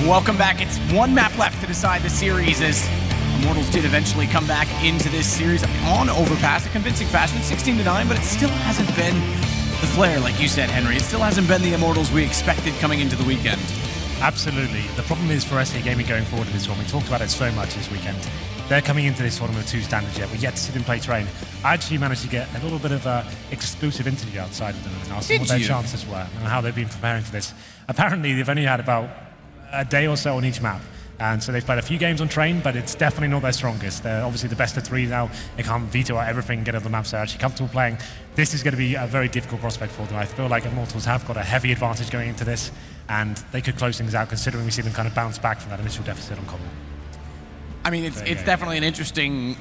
Welcome back. It's one map left to decide the series as Immortals did eventually come back into this series on Overpass in convincing fashion, 16-9, but it still hasn't been the flair, like you said, Henry. It still hasn't been the Immortals we expected coming into the weekend. Absolutely. The problem is for SK Gaming going forward in this one, we talked about it so much this weekend. They're coming into this tournament with 2 standards yet. We're yet to see them play Train. I actually managed to get a little bit of an exclusive interview outside of them and asked them what their chances were and how they've been preparing for this. Apparently, they've only had about a day or so on each map. And so they've played a few games on Train, but it's definitely not their strongest. They're obviously the best of 3 now. They can't veto out everything and get on the maps. They're actually comfortable playing. This is going to be a very difficult prospect for them. I feel like Immortals have got a heavy advantage going into this, and they could close things out considering we see them kind of bounce back from that initial deficit on Cobble. I mean, it's definitely an interesting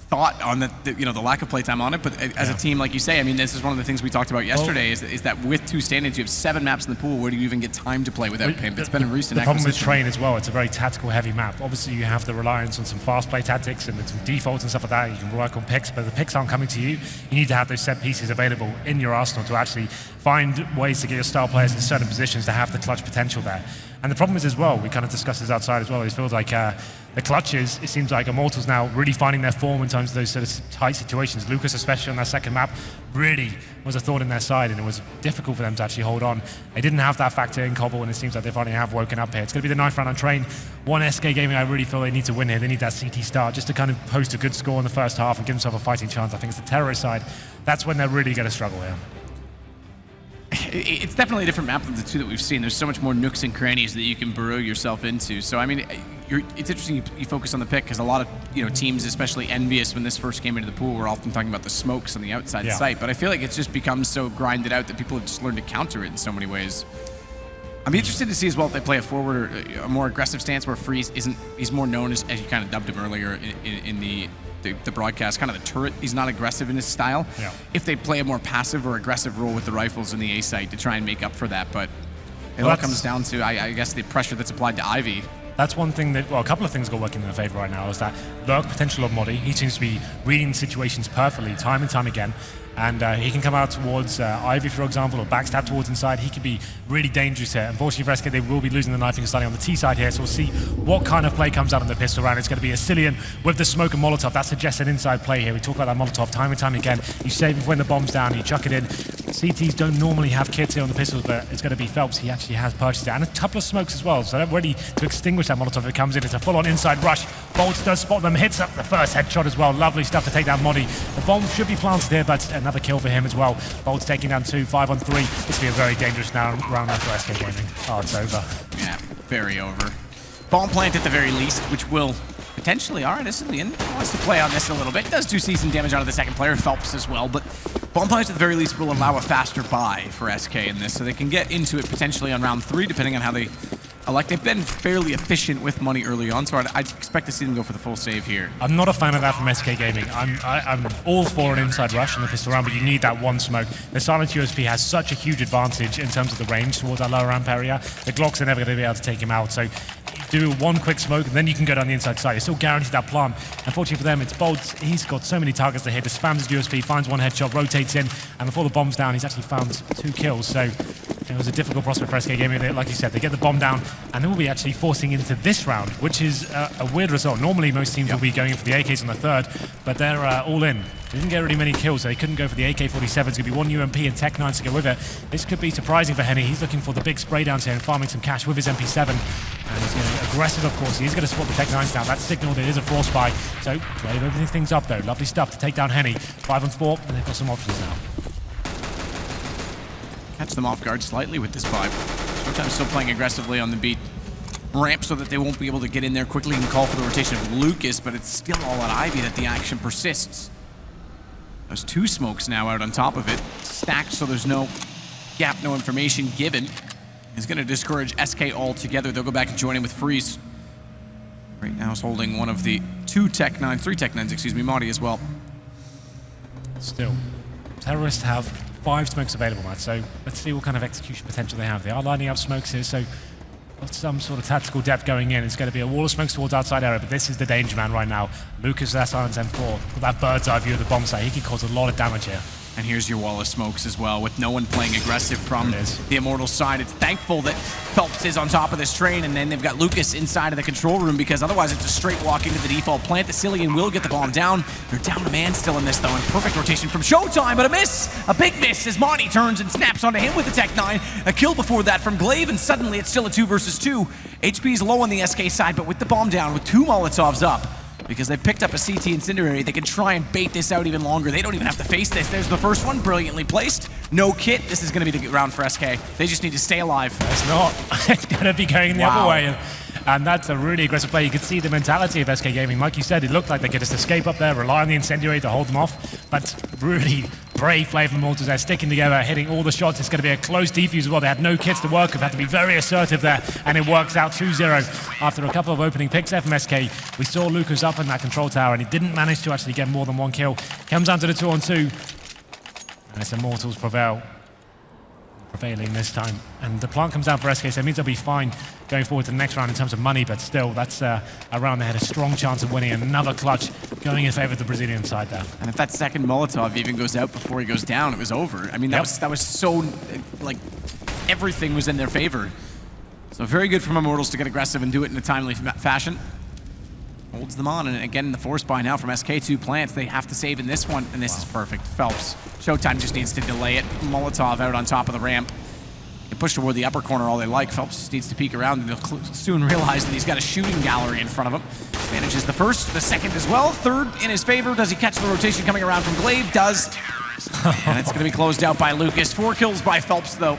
thought on the lack of playtime on it, but as a team, like you say, I mean, this is one of the things we talked about yesterday, is that with 2 standards, you have 7 maps in the pool. Where do you even get time to play without Pimp? It's been a recent The problem with Train as well, it's a very tactical heavy map. Obviously, you have the reliance on some fast play tactics and some defaults and stuff like that. You can work on picks, but the picks aren't coming to you. You need to have those set pieces available in your arsenal to actually find ways to get your star players in certain positions to have the clutch potential there. And the problem is as well, we kind of discussed this outside as well, it feels like the clutches, it seems like Immortals now really finding their form in terms of those sort of tight situations. Lucas, especially on that second map, really was a thorn in their side, and it was difficult for them to actually hold on. They didn't have that factor in Cobble, and it seems like they finally have woken up here. It's going to be the 9th round on Train. One SK Gaming, I really feel they need to win here. They need that CT start just to kind of post a good score in the first half and give themselves a fighting chance. I think it's the terrorist side. That's when they're really going to struggle here. It's definitely a different map than the 2 that we've seen. There's so much more nooks and crannies that you can burrow yourself into. So, I mean, it's interesting you focus on the pick because a lot of teams, especially envious when this first came into the pool, were often talking about the smokes on the outside site. But I feel like it's just become so grinded out that people have just learned to counter it in so many ways. I'm interested to see as well if they play a forward or a more aggressive stance where Freeze he's more known as you kind of dubbed him earlier in the broadcast, kind of the turret. He's not aggressive in his style. Yeah. If they play a more passive or aggressive role with the rifles in the A site to try and make up for that, but it all comes down to, I guess, the pressure that's applied to Ivy. That's one thing that, well, a couple of things got working in their favor right now is that lurk potential of Modi. He seems to be reading situations perfectly, time and time again. And he can come out towards Ivy, for example, or backstab towards inside. He could be really dangerous here. Unfortunately for SK, they will be losing the knifing starting on the T side here, so we'll see what kind of play comes out on the pistol round. It's going to be a Cillian with the smoke and Molotov. That suggests an inside play here. We talk about that Molotov time and time again. You save it when the bomb's down, you chuck it in. CTs don't normally have kits here on the pistols, but it's going to be Phelps. He actually has purchased it. And a couple of smokes as well, so they're ready to extinguish that Molotov if it comes in. It's a full-on inside rush. Bolts does spot them, hits up the first headshot as well. Lovely stuff to take down Modi. The bomb should be planted here, but another kill for him as well. Bolts taking down 2, 5 on 3. This will be a very dangerous round now for SK Gaming. Oh, it's over. Yeah, very over. Bomb plant at the very least, which will potentially, all right, this is the end. Wants to play on this a little bit. Does do see some damage out of the second player, Phelps as well, but bomb plant at the very least will allow a faster buy for SK in this, so they can get into it potentially on round 3, depending on how they elect. They've been fairly efficient with money early on, so I'd expect to see them go for the full save here. I'm not a fan of that from SK Gaming. I'm all for an inside rush in the pistol round, but you need that one smoke. The silent USP has such a huge advantage in terms of the range towards that lower ramp area. The Glocks are never going to be able to take him out, so do one quick smoke, and then you can go down the inside side. You're still guaranteed that plant. Unfortunately for them, it's Bolts. He's got so many targets to hit. He spams his USP, finds one headshot, rotates in, and before the bomb's down, he's actually found 2 kills. So it was a difficult prospect for SK Gaming. Like you said, they get the bomb down, and then we'll be actually forcing into this round, which is a weird result. Normally, most teams will be going in for the AKs on the 3rd, but they're all in. They didn't get really many kills, so they couldn't go for the AK-47. It's going to be 1 UMP and Tech 9s to go with it. This could be surprising for Henny. He's looking for the big spray downs here and farming some cash with his MP7. And he's going to be aggressive, of course. He's going to spot the Tech 9s down. That's signaled it is a frost buy. So they've opened things up, though. Lovely stuff to take down Henny. 5 on 4, and they've got some options now. Catch them off guard slightly with this buy. Sometimes still playing aggressively on the beat ramp so that they won't be able to get in there quickly and call for the rotation of Lucas, but it's still all on Ivy that the action persists. There's 2 smokes now out on top of it. Stacked so there's no gap, no information given. It's going to discourage SK altogether. They'll go back and join in with Freeze. Right now is holding one of the 3 Tech 9s, excuse me, Modi as well. Still, Terrorists have 5 smokes available, Matt, so let's see what kind of execution potential they have. They are lining up smokes here, so got some sort of tactical depth going in. It's going to be a wall of smokes towards outside area, but this is the danger man right now. Lucas, that silence M4, with that bird's eye view of the bomb site, he can cause a lot of damage here. And here's your wall of smokes as well, with no one playing aggressive from the Immortals side. It's thankful that Phelps is on top of this train, and then they've got Lucas inside of the control room, because otherwise it's a straight walk into the default plant. The Cillian will get the bomb down. They're down a man still in this, though, and perfect rotation from Showtime, but a miss! A big miss as Monty turns and snaps onto him with the Tech 9. A kill before that from Glaive, and suddenly it's still a 2 versus 2. HP is low on the SK side, but with the bomb down, with 2 Molotovs up, because they've picked up a CT Incendiary, they can try and bait this out even longer. They don't even have to face this. There's the first one, brilliantly placed. No kit. This is going to be the round for SK. They just need to stay alive. It's not. It's going to be going the other way. And that's a really aggressive play. You can see the mentality of SK Gaming. Like you said, it looked like they could just escape up there, rely on the Incendiary to hold them off. But really brave play from Immortals. They're sticking together, hitting all the shots. It's going to be a close defuse as well. They had no kits to work with, had to be very assertive there. And it works out 2-0 after a couple of opening picks there from SK. We saw Lucas up in that control tower, and he didn't manage to actually get more than 1 kill. Comes down to the 2-on-2. And it's Immortals prevailing this time. And the plant comes down for SK, so it means they'll be fine going forward to the next round in terms of money, but still, that's a round they had a strong chance of winning. Another clutch going in favor of the Brazilian side there. And if that second Molotov even goes out before he goes down, it was over. I mean, that was so, like, everything was in their favor. So very good from Immortals to get aggressive and do it in a timely fashion. Holds them on, and again, the force buy now from SK2 plants. They have to save in this one, and this is perfect. Phelps. Showtime just needs to delay it. Molotov out on top of the ramp. They push toward the upper corner all they like. Phelps just needs to peek around, and they'll soon realize that he's got a shooting gallery in front of him. Manages the first, the second as well. Third in his favor. Does he catch the rotation coming around from Glaive? Does. And it's going to be closed out by Lucas. 4 kills by Phelps, though.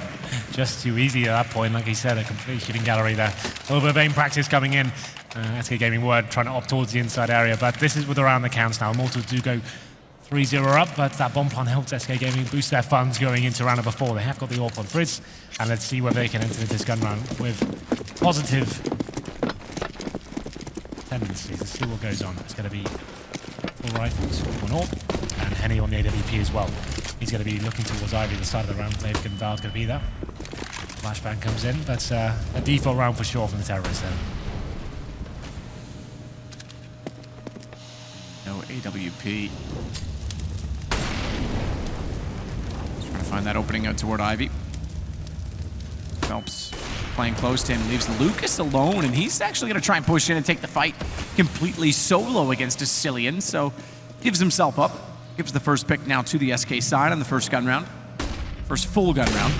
Just too easy at that point. Like he said, a complete shooting gallery there. A little bit of aim practice coming in. SK Gaming were trying to opt towards the inside area, but this is with around the counts now. Immortals do go 3-0 up, but that bomb plan helps SK Gaming boost their funds going into round number 4. They have got the AWP on Frizz, and let's see whether they can enter this gun round with positive tendencies. Let's see what goes on. It's going to be 4 rifles, 1 AWP, and Henny on the AWP as well. He's going to be looking towards Ivy, the side of the round. Glaive and Val's going to be there. Flashbang comes in, but a default round for sure from the terrorists there. No AWP. Just trying to find that opening out toward Ivy. Phelps playing close to him, leaves Lucas alone, and he's actually going to try and push in and take the fight completely solo against a Cillian, so gives himself up. Gives the first pick now to the SK side on the first gun round. First full gun round.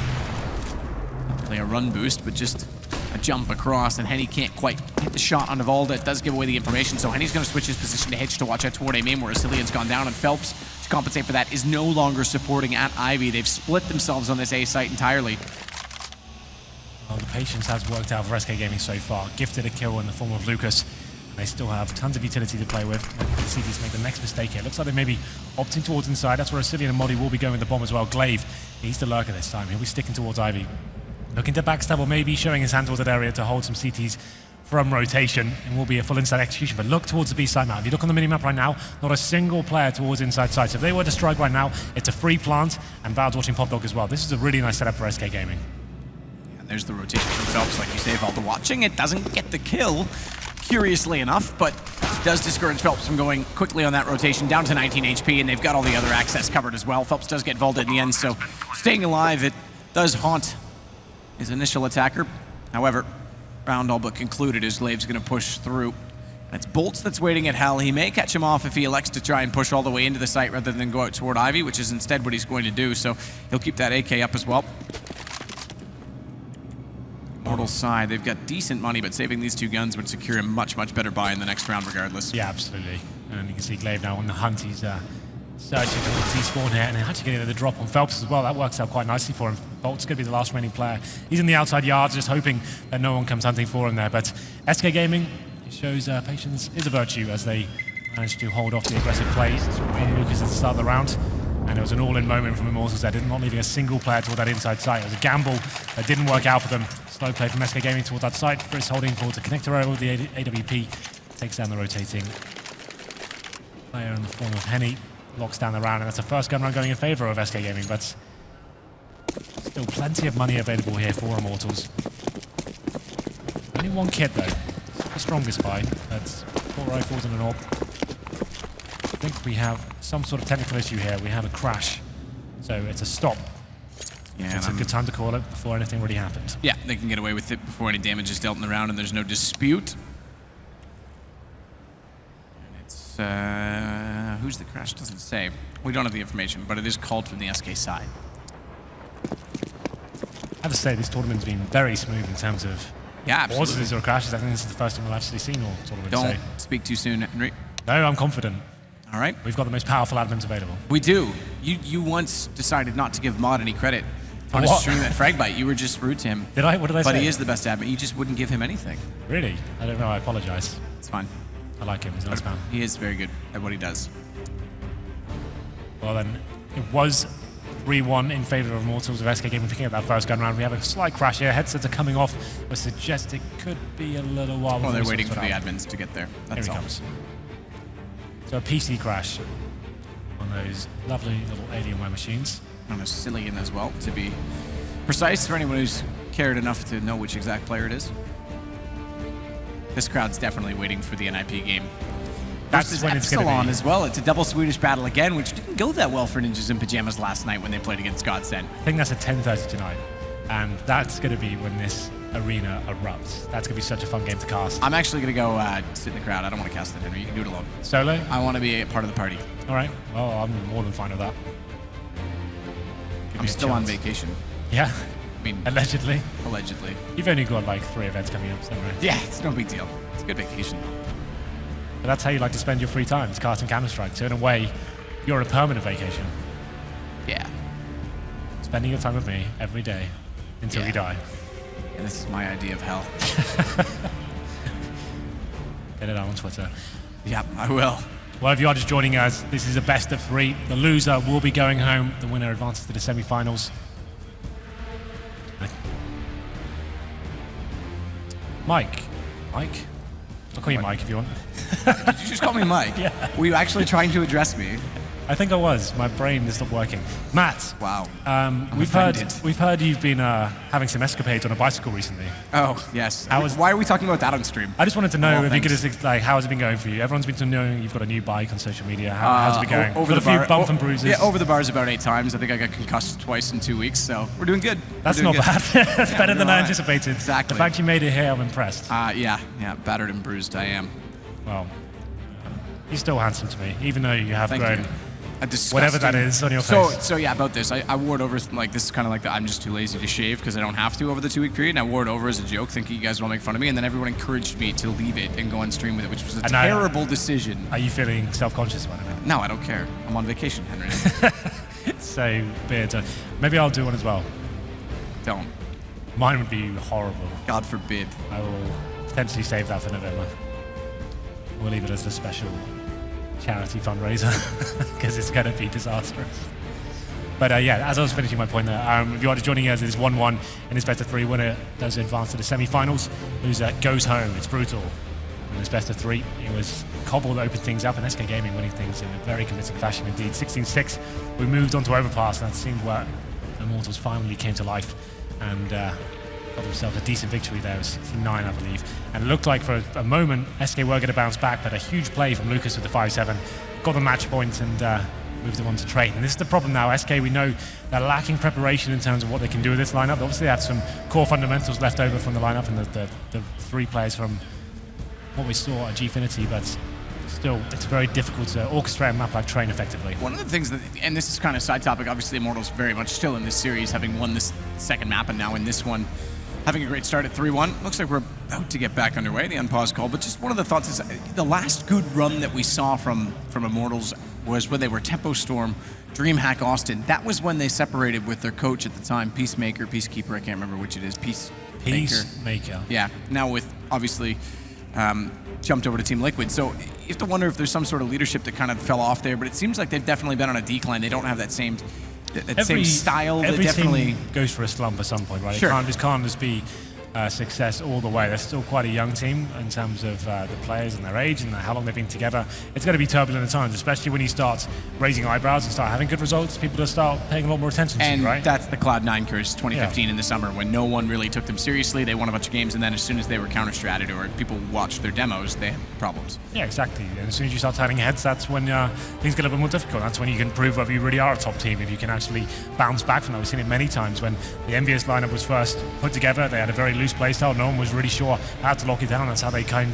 Play a run boost, but just a jump across, and Henny can't quite hit the shot on Evalda. It does give away the information, so Henny's going to switch his position to Hitch to watch out toward A main, where Cillian's gone down, and Phelps, to compensate for that, is no longer supporting at Ivy. They've split themselves on this A site entirely. Well, the patience has worked out for SK Gaming so far. Gifted a kill in the form of Lucas. They still have tons of utility to play with. I think the CDs make the next mistake here. Looks like they may be opting towards inside. That's where Cillian and Modi will be going with the bomb as well. Glaive, he's the lurker this time. He'll be sticking towards Ivy. Looking to backstab, or maybe showing his hand towards that area to hold some CTs from rotation, and will be a full inside execution. But look towards the B side now. If you look on the minimap right now, not a single player towards inside side. So if they were to strike right now, it's a free plant, and Val's watching Pop Dog as well. This is a really nice setup for SK Gaming. And there's the rotation from Phelps, like you say, Valda watching. It doesn't get the kill, curiously enough, but does discourage Phelps from going quickly on that rotation, down to 19 HP, and they've got all the other access covered as well. Phelps does get Valda in the end, so staying alive, it does haunt his initial attacker. However, round all but concluded as Glaive's going to push through. And it's Bolts that's waiting at Hell. He may catch him off if he elects to try and push all the way into the site rather than go out toward Ivy, which is instead what he's going to do, so he'll keep that AK up as well. Immortals side, they've got decent money, but saving these 2 guns would secure a much, much better buy in the next round regardless. Yeah, absolutely. And you can see Glaive now on the hunt. He's searching for the T-spawn here, and actually getting the drop on Phelps as well. That works out quite nicely for him. Bolt's going to be the last remaining player. He's in the outside yards, just hoping that no one comes hunting for him there. But SK Gaming shows patience is a virtue as they managed to hold off the aggressive play from Lucas at the start of the round. And it was an all-in moment from Immortals there, not leaving a single player toward that inside site. It was a gamble that didn't work out for them. Slow play from SK Gaming toward that site. Frizz holding towards the connector area with the AWP. Takes down the rotating player in the form of Henny. Locks down the round, and that's the first gun round going in favor of SK Gaming, but still plenty of money available here for Immortals. Only 1 kit though. The strongest buy. That's 4 rifles and an AWP. I think we have some sort of technical issue here. We have a crash So it's a stop. Yeah, It's a good time to call it before anything really happened. Yeah, they can get away with it before any damage is dealt in the round and there's no dispute. And it's, who's the crash? Doesn't say. We don't have the information, but it is called from the SK side. I have to say, this tournament's been very smooth in terms of pauses or crashes. I think this is the first time we've actually seen all tournament. Don't speak too soon, Henry. No, I'm confident. All right. We've got the most powerful admins available. We do. You once decided not to give Mod any credit on his stream at Fragbite. You were just rude to him. Did I? What did I say? But he is the best admin. You just wouldn't give him anything. Really? I don't know. I apologize. It's fine. I like him. He's a nice man. He is very good at what he does. Well then, it was 3-1 in favor of Immortals of SK Gaming picking up that first gun round. We have a slight crash here. Headsets are coming off. I suggest it could be a little while. Well, they're waiting for the admins to get there. That's Here he all. comes. So a PC crash on those lovely little Alienware machines. On a Cillian as well, to be precise, for anyone who's cared enough to know which exact player it is. This crowd's definitely waiting for the NIP game. That's when it's going to Epsilon be. as well. It's a double Swedish battle again, which didn't go that well for Ninjas in Pajamas last night when they played against Godsend. I think that's at 10:30 tonight, and that's going to be when this arena erupts. That's going to be such a fun game to cast. I'm actually going to go sit in the crowd. I don't want to cast it, Henry. You can do it alone. Solo? I want to be a part of the party. All right. Well, I'm more than fine with that. Give I'm me a still on chance. vacation. Yeah. I mean, Allegedly. allegedly. You've only got like 3 events coming up, so right? Yeah, it's no big deal. It's a good vacation. But that's how you like to spend your free time. It's casting Counter-Strike. So in a way, you're on a permanent vacation. Yeah. Spending your time with me every day until you die. Yeah, this is my idea of hell. Get it out on Twitter. Yeah, I will. Well, if you are just joining us, this is a best of 3. The loser will be going home. The winner advances to the semi-finals. Mike? I'll call you Mike if you want. Did you just call me Mike? Yeah. Were you actually trying to address me? I think I was. My brain is not working. Matt. Wow. We've heard you've been having some escapades on a bicycle recently. Oh, yes. Why are we talking about that on stream? I just wanted to know Oh, if you could thanks. just, like, how has it been going for you? Everyone's been knowing you've got a new bike on social media. How's it been going? Over Got the a few bar, bumps and bruises. Yeah, over the bars about 8 times. I think I got concussed twice in 2 weeks, so we're doing good. That's not bad. That's better than I anticipated. Exactly. The fact you made it here, I'm impressed. Yeah, battered and bruised I am. Well, you're still handsome to me, even though you have Thank grown. you. A disgusting, Whatever that is on your face. So yeah, about this, I wore it over, like, this is kind of like I'm just too lazy to shave because I don't have to over the 2-week period, and I wore it over as a joke, thinking you guys will make fun of me, and then everyone encouraged me to leave it and go on stream with it, which was a terrible decision. Are you feeling self-conscious about it now? No, I don't care. I'm on vacation, Henry. So, beard. Maybe I'll do one as well. Don't. Mine would be horrible. God forbid. I will potentially save that for November. We'll leave it as a special charity fundraiser because it's going to be disastrous. But yeah, as I was finishing my point there, if you are joining us, it is 1-1 in this best of 3. Winner does advance to the semi-finals. Loser goes home. It's brutal. In this best of 3, it was Cobble that opened things up, and SK Gaming winning things in a very convincing fashion indeed. 16-6, we moved on to Overpass, and that seemed where Immortals finally came to life and got themselves a decent victory there. It was 69, I believe. And it looked like for a moment SK were going to bounce back, but a huge play from Lucas with the 5-7 got the match point and moved them on to trade. And this is the problem now. SK, we know they're lacking preparation in terms of what they can do with this lineup. Obviously, they have some core fundamentals left over from the lineup and the 3 players from what we saw at Gfinity, but still, it's very difficult to orchestrate a map like Train effectively. One of the things that, and this is kind of side topic, obviously Immortals very much still in this series, having won this second map and now in this one, having a great start at 3-1. Looks like we're about to get back underway, the unpause call, but just one of the thoughts is the last good run that we saw from Immortals was when they were Tempo Storm, DreamHack Austin. That was when they separated with their coach at the time, Peacemaker, Peacekeeper, I can't remember which it is, Peacemaker. Yeah, now with, obviously, jumped over to Team Liquid. So you have to wonder if there's some sort of leadership that kind of fell off there, but it seems like they've definitely been on a decline. They don't have that same same style. Every definitely team goes for a slump at some point, right? Sure. It can't just be success all the way. They're still quite a young team in terms of the players and their age and how long they've been together. It's going to be turbulent at times, especially when you start raising eyebrows and start having good results. People will start paying a lot more attention to you, right? And that's the Cloud9 curse 2015 in the summer, when no one really took them seriously. They won a bunch of games, and then as soon as they were counter-stratted or people watched their demos, they had problems. Yeah, exactly. And as soon as you start turning heads, that's when things get a little bit more difficult. That's when you can prove whether you really are a top team, if you can actually bounce back from that. We've seen it many times when the Envious lineup was first put together. They had a very loose playstyle. No one was really sure how to lock it down. That's how they came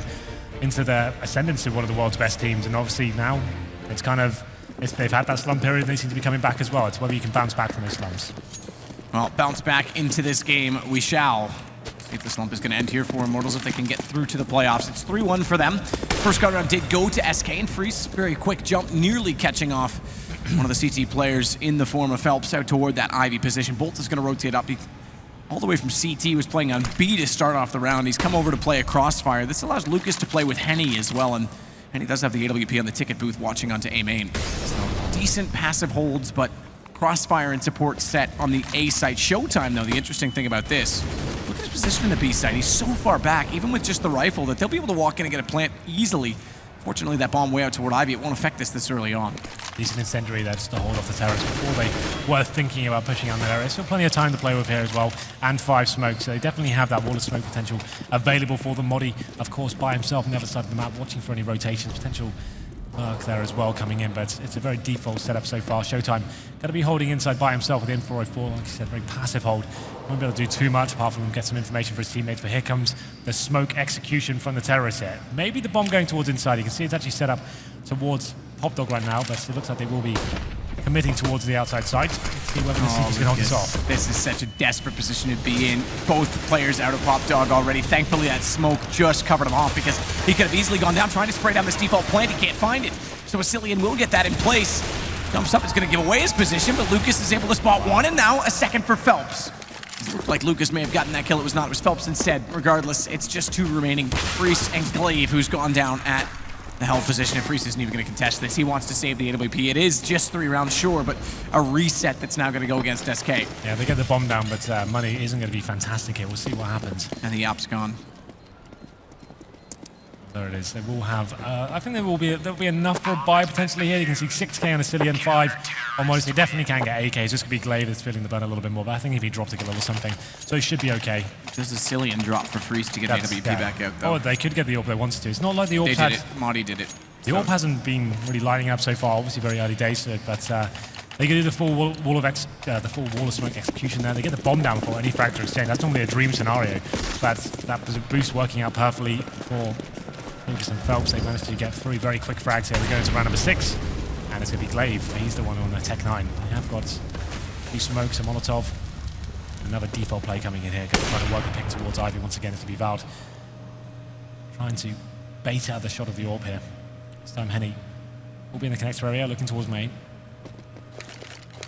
into their ascendance to one of the world's best teams. And obviously now it's kind of, they've had that slump period. They seem to be coming back as well. It's whether you can bounce back from those slumps. Well, bounce back into this game we shall. See if the slump is going to end here for Immortals, if they can get through to the playoffs. It's 3-1 for them. First go round did go to SK, and Freeze, very quick jump, nearly catching off one of the CT players in the form of Phelps out toward that Ivy position. Bolt is going to rotate up. He, all the way from CT, was playing on B to start off the round. He's come over to play a Crossfire. This allows Lucas to play with Henny as well, and he does have the AWP on the ticket booth watching onto A main. So decent passive holds, but Crossfire and support set on the A site. Showtime, though, the interesting thing about this, look at his position in the B site. He's so far back, even with just the rifle, that they'll be able to walk in and get a plant easily. Fortunately, that bomb way out toward Ivy, it won't affect this early on. Decent incendiary there just to hold off the terrorists before they were thinking about pushing on that area. Still plenty of time to play with here as well, and 5 smokes, so they definitely have that wall of smoke potential available for them. Modi, of course, by himself on the other side of the map, watching for any rotations, potential work there as well coming in, but it's a very default setup so far. Showtime going to be holding inside by himself with the M404, like I said, very passive hold. Won't be able to do too much apart from get some information for his teammates, but here comes the smoke execution from the terrorists here. Maybe the bomb going towards inside. You can see it's actually set up towards Pop Dog right now, but it looks like they will be committing towards the outside side. Let's see whether the CT's can hold this off. This is such a desperate position to be in. Both players out of Pop Dog already. Thankfully, that smoke just covered him off, because he could have easily gone down trying to spray down this default plant. He can't find it. So Asilian will get that in place. Jumps up, is going to give away his position, but Lucas is able to spot one, and now a second for Phelps. It looked like Lucas may have gotten that kill. It was not. It was Phelps instead. Regardless, it's just 2 remaining. Freeze and Glaive, who's gone down at the hell position, and Freeze isn't even going to contest this. He wants to save the AWP. It is just 3 rounds, sure, but a reset that's now going to go against SK. Yeah, they get the bomb down, but money isn't going to be fantastic here. We'll see what happens. And the op's gone. There it is. They will have, I think there'll be enough for a buy potentially here. You can see 6k on Asilian, 5 on Modest. They definitely can get AKs. This could be Glaive that's feeling the burn a little bit more, but I think if he drops a kill or something, so he should be okay. Does Asilian drop for Freeze to get AWP back out, though? Oh, they could get the AWP they wanted to. It's not like the AWP had... They did it. Modi did it. The AWP hasn't been really lining up so far. Obviously very early days, but they can do the full wall of smoke execution there. They get the bomb down before any frag to exchange. That's normally a dream scenario, but that was a boost working out perfectly for Lucas and Phelps. They managed to get 3 very quick frags here. We go into round number 6, and it's going to be Glaive. He's the one on the Tech 9. They have got 2 smokes, a Molotov. Another default play coming in here. Going to try to work a pick towards Ivy once again. It's to be Vowed. Trying to bait out the shot of the AWP here. This time Henny will be in the connector area, looking towards main.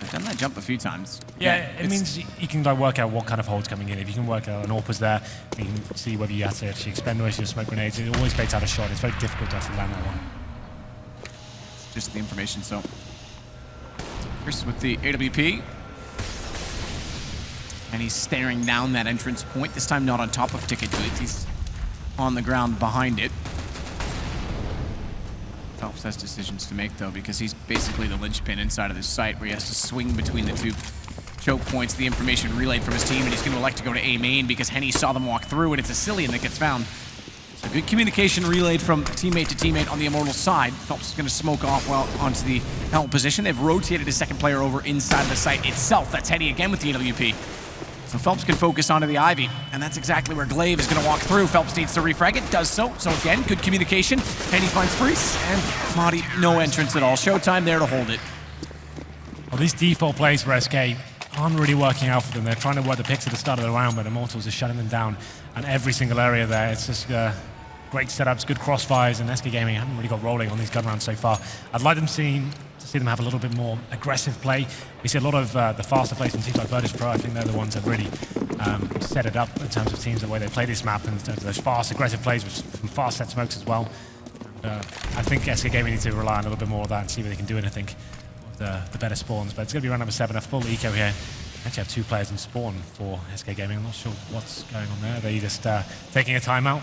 I've done that jump a few times. Yeah, it means you can like work out what kind of hold's coming in. If you can work out an AWP was there, you can see whether you have to actually expend noise or smoke grenades. It always baits out a shot. It's very difficult to actually land that one. Just the information, so. Chris with the AWP. And he's staring down that entrance point, this time not on top of ticket booth. He's on the ground behind it. Phelps has decisions to make, though, because he's basically the linchpin inside of this site where he has to swing between the 2 choke points. The information relayed from his team, and he's going to elect to go to A main because Henny saw them walk through, and it's Asilian that gets found. So good communication relayed from teammate to teammate on the Immortals side. Phelps is going to smoke off well onto the helm position. They've rotated his second player over inside of the site itself. That's Henny again with the AWP. So Phelps can focus onto the Ivy, and that's exactly where Glaive is going to walk through. Phelps needs to refrag it, does so. So again, good communication. And he finds Freeze, and Modi, no entrance at all. Showtime there to hold it. Well, these default plays for SK aren't really working out for them. They're trying to work the picks at the start of the round, but Immortals are shutting them down. And every single area there, it's just great setups, good crossfires, and SK Gaming haven't really got rolling on these gun rounds so far. I'd like them to see them have a little bit more aggressive play. We see a lot of the faster plays from teams like Virtus Pro. I think they're the ones that really set it up in terms of teams, the way they play this map, and in terms of those fast, aggressive plays with some fast set smokes as well. I think SK Gaming need to rely on a little bit more of that and see if they can do anything with the better spawns. But it's going to be round number 7, a full eco here Actually have 2 players in spawn for SK Gaming. I'm not sure what's going on there. They just taking a timeout.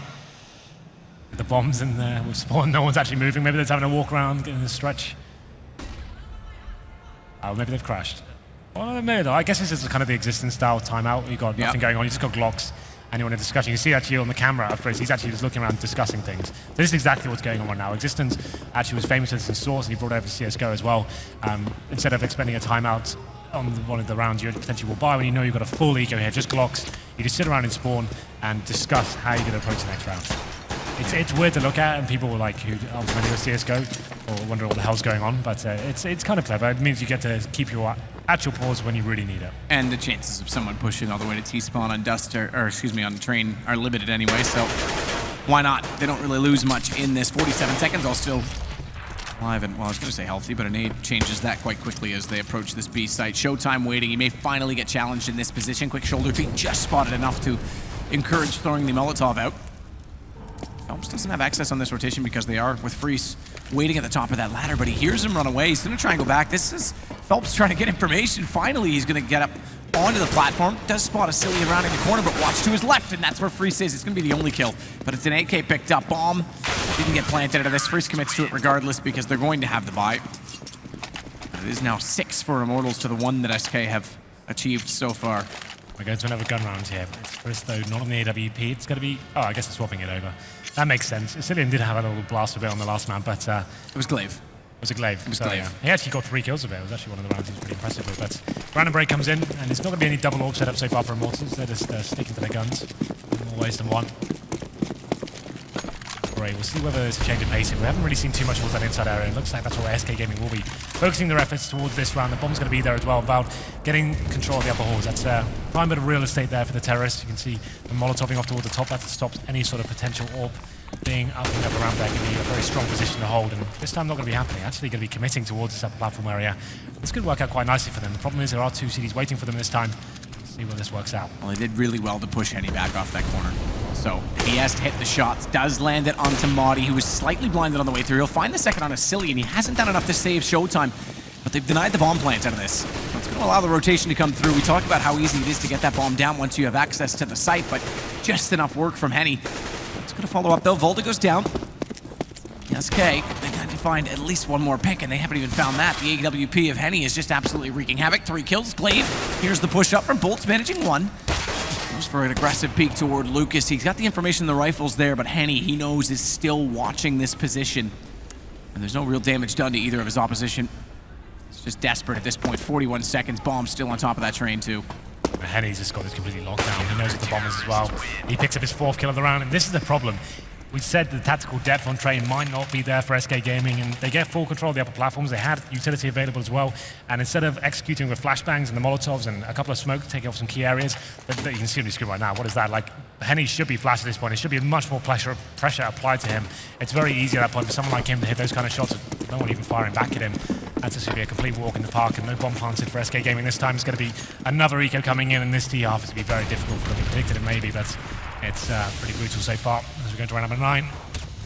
The bombs in there with spawn. No one's actually moving. Maybe they're just having a walk around, getting a stretch. Oh, maybe they've crashed. Well, maybe not. I guess this is kind of the existing style timeout. You've got nothing going on. You just got Glocks. Anyone in discussion. You see actually on the camera at first, he's actually just looking around discussing things. So this is exactly what's going on right now. Existence actually was famous for this in Source, and he brought it over to CSGO as well. Instead of expending a timeout on one of the rounds you potentially will buy when you know you've got a full eco here, just Glocks. You just sit around in spawn and discuss how you're going to approach the next round. It's weird to look at, and people like who aren't familiar with CSGO or wonder what the hell's going on, but it's kind of clever. It means you get to keep your actual pause when you really need it. And the chances of someone pushing all the way to T-spawn on Dust, on Train are limited anyway, so why not? They don't really lose much in this. 47 seconds, all still alive and, well, I was going to say healthy, but a nade changes that quite quickly as they approach this B site. Showtime waiting. He may finally get challenged in this position. Quick shoulder peek, just spotted enough to encourage throwing the Molotov out. Phelps doesn't have access on this rotation because they are with Freeze waiting at the top of that ladder, but he hears him run away. He's going to try and go back. This is Phelps trying to get information. Finally, he's going to get up onto the platform. Does spot a silly around in the corner, but watch to his left, and that's where Freeze is. It's going to be the only kill, but it's an AK picked up. Bomb didn't get planted out of this. Freeze commits to it regardless because they're going to have the buy. But it is now 6 for Immortals to the 1 that SK have achieved so far. We're going to another gun round here. It's first, though, not on the AWP. It's going to be... Oh, I guess it's swapping it over. That makes sense. Cillian did have a little blast a bit on the last man, but... it was Glaive. It was a Glaive. It was Glaive. Yeah. He actually got 3 kills of it. It was actually one of the rounds he was pretty impressive with. But random break comes in, and there's not going to be any double AWP set up so far for Immortals. They're just sticking to their guns in more ways than one. Great. We'll see whether there's a change of pacing. We haven't really seen too much towards that inside area. It looks like that's where SK Gaming will be focusing their efforts towards this round. The bomb's going to be there as well, about getting control of the upper halls. That's a prime bit of real estate there for the terrorists. You can see the Molotoving off towards the top. That stops any sort of potential AWP being up and up around there. Can be a very strong position to hold, and this time not going to be happening. Actually going to be committing towards this upper platform area. This could work out quite nicely for them. The problem is there are 2 CDs waiting for them this time. Let's see where this works out. Well, they did really well to push Henny back off that corner. So he has to hit the shots, does land it onto Maudie, who was slightly blinded on the way through. He'll find the second on a Silly, and he hasn't done enough to save Showtime, but they've denied the bomb plant out of this. That's going to allow the rotation to come through. We talked about how easy it is to get that bomb down once you have access to the site, but just enough work from Henny. It's going to follow up, though. Volta goes down. SK, they got to find at least one more pick, and they haven't even found that. The AWP of Henny is just absolutely wreaking havoc. 3 kills. Glaive, here's the push up from Bolts, managing 1. Goes for an aggressive peek toward Lucas. He's got the information, the rifle's there, but Henny, he knows, is still watching this position. And there's no real damage done to either of his opposition. It's just desperate at this point. 41 seconds, bomb still on top of that train, too. Henny's just got this completely locked down. He knows what the bomb is as well. He picks up his 4th kill of the round, and this is the problem. We said the tactical depth on train might not be there for SK Gaming, and they get full control of the upper platforms. They had utility available as well, and instead of executing with flashbangs and the Molotovs and a couple of smokes taking off some key areas, that you can see on the screen right now. What is that? Like, Henny should be flashed at this point. It should be much more pressure applied to him. It's very easy at that point for someone like him to hit those kind of shots with no one even firing back at him. That's just going to be a complete walk in the park, and no bomb planted for SK Gaming this time. It's going to be another eco coming in, and this T-half is going to be very difficult for them. We predicted it maybe, but it's pretty brutal so far. As we go to round number 9.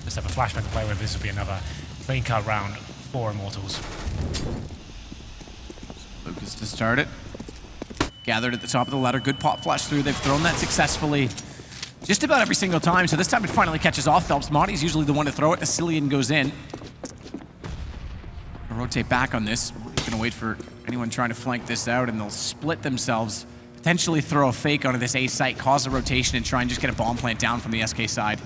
Just have a flashback to play with. This will be another clean cut round for Immortals. Lucas to start it. Gathered at the top of the ladder. Good pop flash through. They've thrown that successfully just about every single time. So this time it finally catches off Phelps. Maudie's usually the one to throw it. Cillian goes in. I'll rotate back on this. Gonna wait for anyone trying to flank this out, and they'll split themselves. Potentially throw a fake onto this A site, cause a rotation, and try and just get a bomb plant down from the SK side.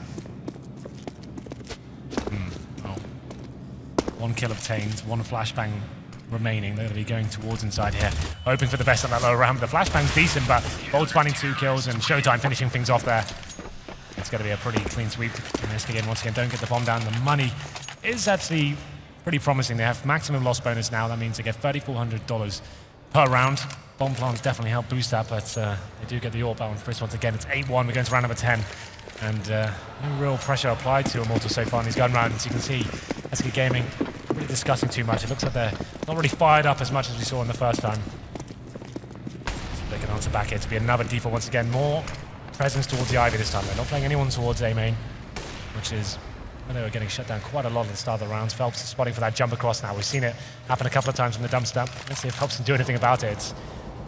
1 kill obtained, 1 flashbang remaining. They're going to be going towards inside here, hoping for the best on that lower round. The flashbang's decent, but Bolt's finding 2 kills and Showtime finishing things off there. It's going to be a pretty clean sweep. And SK Game once again don't get the bomb down. The money is actually pretty promising. They have maximum loss bonus now. That means they get $3,400 per round. Bomb plants definitely help boost that, but they do get the AWP out on first once again. It's 8-1. We're going to round number 10. And no real pressure applied to Immortals so far in these gun rounds. You can see SK Gaming really discussing too much. It looks like they're not really fired up as much as we saw in the first time. So they can answer back here to be another default once again. More presence towards the Ivy this time. They're not playing anyone towards A main, which is when they were getting shut down quite a lot at the start of the rounds. Phelps is spotting for that jump across now. We've seen it happen a couple of times from the dumpster. Let's see if Phelps can do anything about it. It's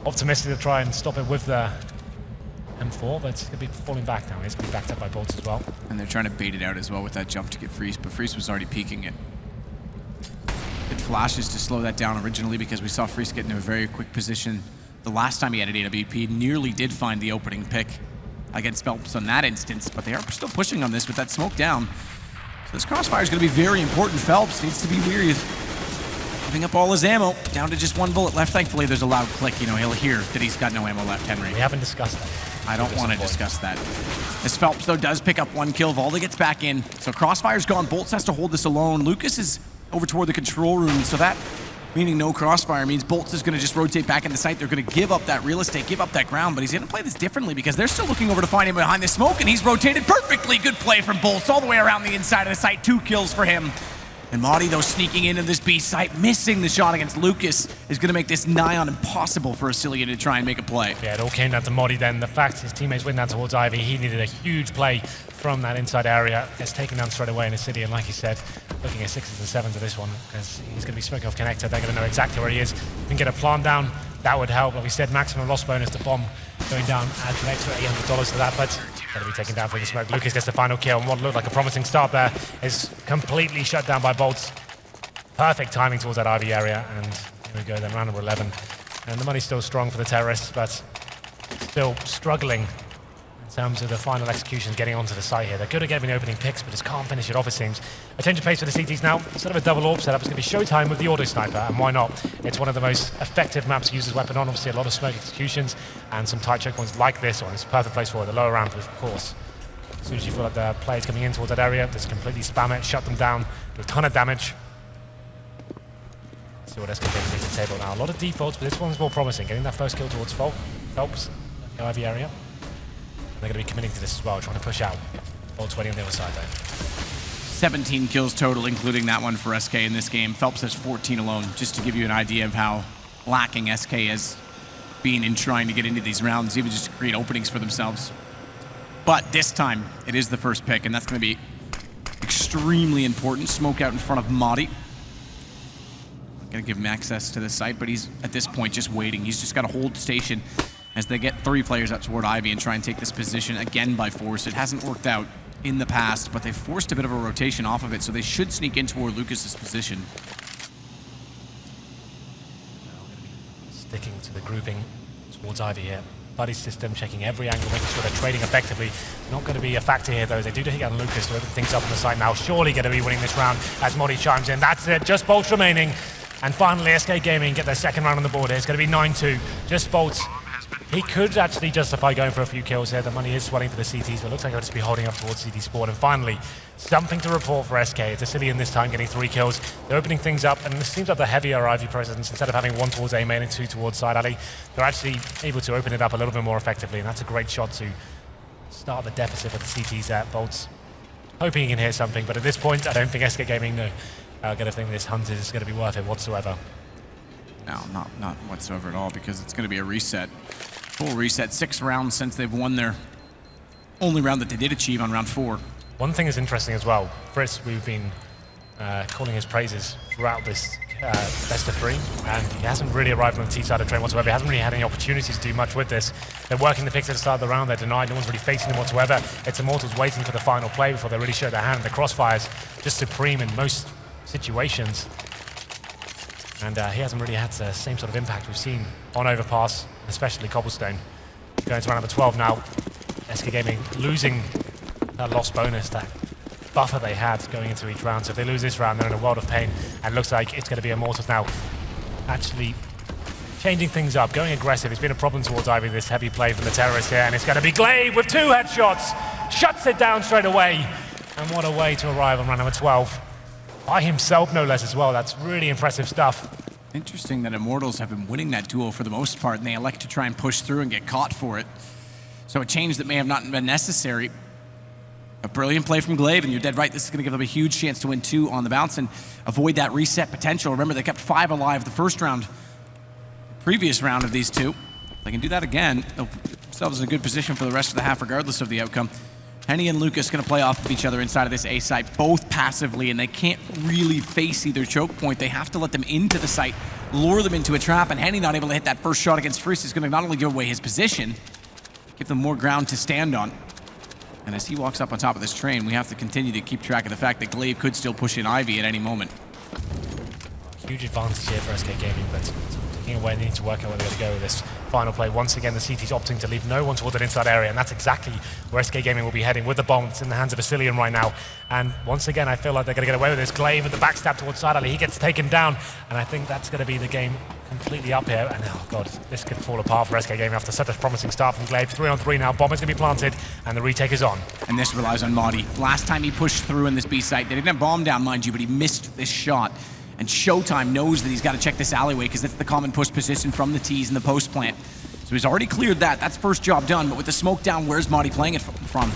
optimistic to try and stop it with the M4, but it's going to be falling back now. It's going to be backed up by bolts as well. And they're trying to bait it out as well with that jump to get Freeze, but Freeze was already peeking it. It flashes to slow that down originally because we saw Freeze get into a very quick position. The last time he had an AWP, nearly did find the opening pick against Phelps on that instance, but they are still pushing on this with that smoke down. So this crossfire is going to be very important. Phelps needs to be weary of giving up all his ammo, down to just one bullet left. Thankfully, there's a loud click. You know, he'll hear that he's got no ammo left, Henry. We haven't discussed that. I don't want to discuss that. As Phelps, though, does pick up one kill. Valda gets back in. So Crossfire's gone. Bolts has to hold this alone. Lucas is over toward the control room. So that, meaning no Crossfire, means Bolts is going to just rotate back into sight. They're going to give up that real estate, give up that ground. But he's going to play this differently because they're still looking over to find him behind the smoke. And he's rotated perfectly. Good play from Bolts all the way around the inside of the site. 2 kills for him. And Madi, though, sneaking into this B site, missing the shot against Lucas, is going to make this nigh on impossible for Asilian to try and make a play. Yeah, it all came down to Madi then. The fact his teammates went down towards Ivy, he needed a huge play from that inside area. Gets taken down straight away in Asilian, like he said, looking at 6s and 7s of this one, because he's going to be smoking off connector. They're going to know exactly where he is. If we can get a plant down, that would help. Like we said, maximum loss bonus to bomb going down, adds an extra $800 to that, but going to be taken down for the smoke. Lucas gets the final kill, and what looked like a promising start there is completely shut down by bolts. Perfect timing towards that Ivy area, and here we go then, round number 11. And the money's still strong for the terrorists, but still struggling in terms of the final executions getting onto the site here. They're good at getting opening picks, but just can't finish it off, it seems. A change of pace for the CTs now. Instead of a double AWP setup, it's going to be Showtime with the auto sniper, and why not? It's one of the most effective maps to use this weapon on. Obviously, a lot of smoke executions and some tight checkpoints like this one. It's a perfect place for it. The lower ramp, of course. As soon as you feel like the players coming in towards that area, just completely spam it, shut them down, do a ton of damage. See what SK brings to the table now. A lot of defaults, but this one's more promising. Getting that first kill towards Phelps in the Ivy area. And they're going to be committing to this as well, trying to push out. Bolts waiting on the other side though. 17 kills total, including that one for SK in this game. Phelps has 14 alone, just to give you an idea of how lacking SK has been in trying to get into these rounds, even just to create openings for themselves. But this time, it is the first pick, and that's going to be extremely important. Smoke out in front of Madi. Gonna give him access to the site, but he's at this point just waiting. He's just got to hold station as they get 3 players out toward Ivy and try and take this position again by force. It hasn't worked out in the past, but they've forced a bit of a rotation off of it, so they should sneak in toward Lucas's position. Sticking to the grouping towards Ivy here. Buddy system checking every angle, making sure they're trading effectively. Not going to be a factor here though. They do hit on Lucas to open things up on the site now. Surely going to be winning this round as Modi chimes in. That's it, just bolts remaining. And finally, SK Gaming get their second round on the board here. It's going to be 9-2, just bolts. He could actually justify going for a few kills here. The money is swelling for the CTs, but it looks like he'll just be holding up towards CT Sport. And finally, something to report for SK. It's Asilian this time getting 3 kills. They're opening things up, and this seems like the heavier Ivy presence. Instead of having 1 towards A main and 2 towards side alley, they're actually able to open it up a little bit more effectively, and that's a great shot to start the deficit for the CTs at bolts. Hoping he can hear something, but at this point, I don't think SK Gaming know. Going to think this hunt is going to be worth it whatsoever. No, not whatsoever at all, because it's going to be a reset. Full reset. 6 rounds since they've won their only round that they did achieve on round 4. One thing is interesting as well. Fritz, we've been calling his praises throughout this best of 3, and he hasn't really arrived on the T side of train whatsoever. He hasn't really had any opportunities to do much with this. They're working the picks at the start of the round. They're denied. No one's really facing them whatsoever. It's Immortals waiting for the final play before they really show their hand. The crossfire's just supreme in most situations, and he hasn't really had the same sort of impact we've seen on Overpass, especially Cobblestone. Going to round number 12 now. SK Gaming losing that loss bonus, that buffer they had going into each round. So if they lose this round, they're in a world of pain, and looks like it's going to be Immortals now actually changing things up, going aggressive. It's been a problem towards Ivy, this heavy play from the terrorists here, and it's going to be Glaive with 2 headshots, shuts it down straight away, and what a way to arrive on round number 12. By himself, no less, as well. That's really impressive stuff. Interesting that Immortals have been winning that duel for the most part, and they elect to try and push through and get caught for it. So a change that may have not been necessary. A brilliant play from Glaive, and you're dead right. This is going to give them a huge chance to win 2 on the bounce and avoid that reset potential. Remember, they kept 5 alive the first round, previous round of these 2. If they can do that again, they'll put themselves in a good position for the rest of the half, regardless of the outcome. Henny and Lucas going to play off of each other inside of this A site, both passively, and they can't really face either choke point. They have to let them into the site lure them into a trap, and Henny not able to hit that first shot against Frisk is going to not only give away his position, give them more ground to stand on. And as he walks up on top of this train, we have to continue to keep track of the fact that Glaive could still push in Ivy at any moment. Huge advantage here for SK Gaming, but taking away, they need to work out where they're going to go with this final play. Once again, the CT's opting to leave no one towards that inside area, and that's exactly where SK Gaming will be heading with the bomb. It's in the hands of Vasilian right now. And once again, I feel like they're going to get away with this. Glaive with the backstab towards Side Alley. He gets taken down, and I think that's going to be the game completely up here. And oh god, this could fall apart for SK Gaming after such a promising start from Glaive. 3-on-3 now. Bomb is going to be planted, and the retake is on. And this relies on Madi. Last time he pushed through in this B site, they didn't have bomb down, mind you, but he missed this shot. And Showtime knows that he's got to check this alleyway because that's the common push position from the T's and the post plant. So he's already cleared that. That's first job done. But with the smoke down, where's Madi playing it from?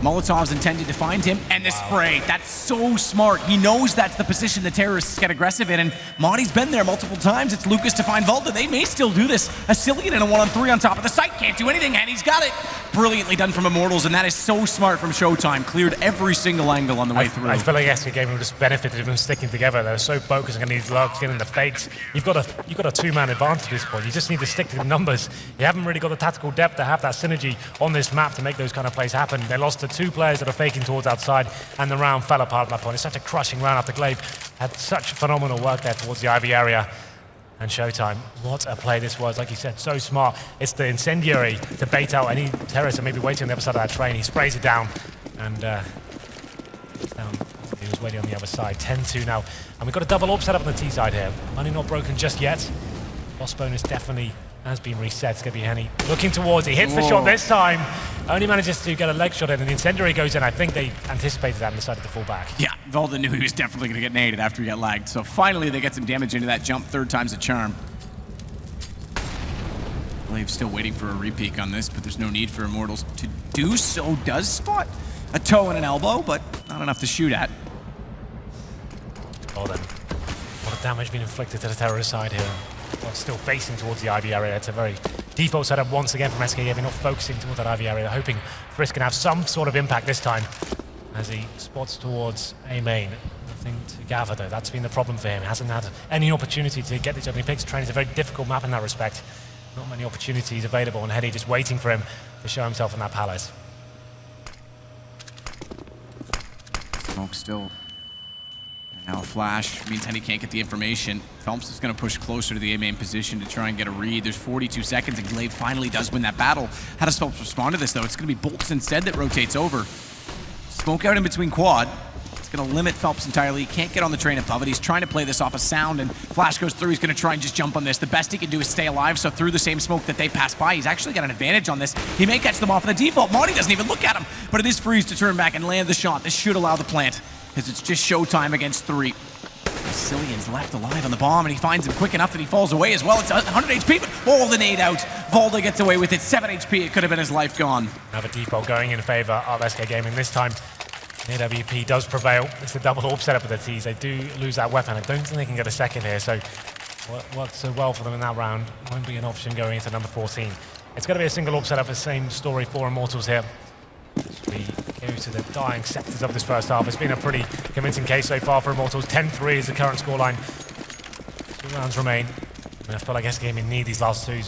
Molotov's intended to find him, and the spray. That's so smart. He knows that's the position the terrorists get aggressive in, and Madi's been there multiple times. It's Lucas to find Volta. They may still do this. Vasilian in a 1-on-3 on top of the site. Can't do anything, and he's got it. Brilliantly done from Immortals, and that is so smart from Showtime. Cleared every single angle on the way through. I feel like SK Gaming just benefited from sticking together. They're so focusing on these lurks, getting the fakes. You've got a two-man advantage at this point. You just need to stick to the numbers. You haven't really got the tactical depth to have that synergy on this map to make those kind of plays happen. They lost to two players that are faking towards outside, and the round fell apart at that point. It's such a crushing round after Glaive had such phenomenal work there towards the Ivy area. And Showtime, what a play this was. Like you said, so smart. It's the incendiary to bait out any terrorists that may be waiting on the other side of that train. He sprays it down, and he was waiting on the other side. 10-2 now. And we've got a double AWP set up on the T side here. Money not broken just yet. Loss bonus definitely has been reset. It's going to be Henny looking towards. He hits the shot this time. Only manages to get a leg shot in, and the incendiary goes in. I think they anticipated that and decided to fall back. Yeah, Volta knew he was definitely going to get naded after he got lagged. So finally they get some damage into that jump. Third time's a charm. Glaive's still waiting for a repeak on this, but there's no need for Immortals to do so. Does spot a toe and an elbow, but not enough to shoot at. Well then, a lot of damage being inflicted to the terrorist side here. Well, still facing towards the Ivy area. It's a very default setup once again from SK Gaming, not focusing towards that Ivy area, hoping Frisk can have some sort of impact this time as he spots towards A main. Nothing to gather though. That's been the problem for him. He hasn't had any opportunity to get these opening picks. Train is a very difficult map in that respect. Not many opportunities available, and Henny just waiting for him to show himself in that palace. Smoke still. Now a flash means Henny can't get the information. Phelps is going to push closer to the A main position to try and get a read. There's 42 seconds, and Glaive finally does win that battle. How does Phelps respond to this, though? It's going to be Bolts instead that rotates over. Smoke out in between quad. It's going to limit Phelps entirely. He can't get on the train above it. He's trying to play this off a sound, and Flash goes through. He's going to try and just jump on this. The best he can do is stay alive, so through the same smoke that they pass by, he's actually got an advantage on this. He may catch them off of the default. Marty doesn't even look at him, but it is Freeze to turn back and land the shot. This should allow the plant, because it's just Showtime against 3. Vasilian's left alive on the bomb, and he finds him quick enough that he falls away as well. It's 100 HP, but the nade out. Volta gets away with it. 7 HP. It could have been his life gone. Another default going in favor of SK Gaming. This time, AWP does prevail. It's a double AWP setup with the T's. They do lose that weapon. I don't think they can get a second here, so what worked so well for them in that round won't be an option going into number 14. It's going to be a single AWP setup. The same story for Immortals here. As we go to the dying sectors of this first half. It's been a pretty convincing case so far for Immortals. 10-3 is the current scoreline. 2 rounds remain. I feel like SK Gaming need these last two.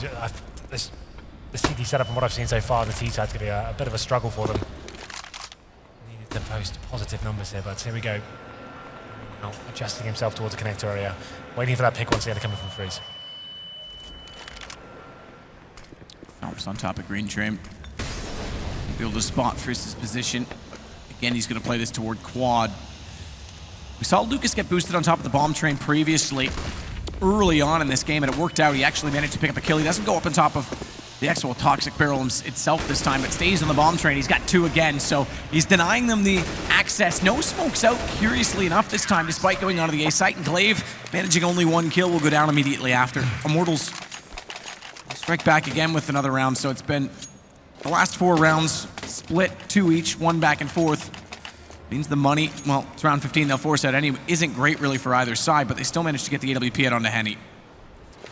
The CD setup from what I've seen so far on the T side is going to be a bit of a struggle for them. Needed to post positive numbers here, but here we go. Now adjusting himself towards the connector area. Waiting for that pick once again to come in from Freeze. Phelps on top of green trim. Be able to spot Frisk's position. Again, he's going to play this toward quad. We saw Lucas get boosted on top of the bomb train previously, early on in this game, and it worked out. He actually managed to pick up a kill. He doesn't go up on top of the actual toxic barrel itself this time, but stays on the bomb train. He's got 2 again, so he's denying them the access. No smokes out, curiously enough, this time, despite going onto the A site, and Glaive, managing only 1 kill, will go down immediately after. Immortals strike back again with another round, so it's been the last 4 rounds split 2 each, 1 back and forth. Means the money, well, it's round 15, they'll force out anyway, isn't great really for either side, but they still managed to get the AWP out onto Henny.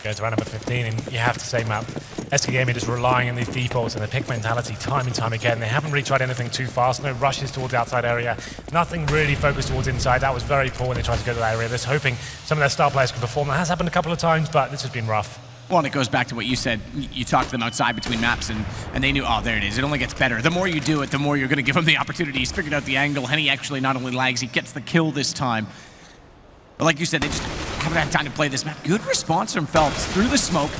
Go to round number 15, and you have to say, Matt, SK Gaming just relying on these defaults and the pick mentality time and time again. They haven't really tried anything too fast. No rushes towards the outside area. Nothing really focused towards inside. That was very poor when they tried to go to that area. Just hoping some of their star players can perform. That has happened a couple of times, but this has been rough. Well, and it goes back to what you said. You talked to them outside between maps, and they knew, oh, there it is. It only gets better. The more you do it, the more you're going to give him the opportunity. He's figured out the angle. Henny actually not only lags, he gets the kill this time. But like you said, they just haven't had time to play this map. Good response from Phelps through the smoke.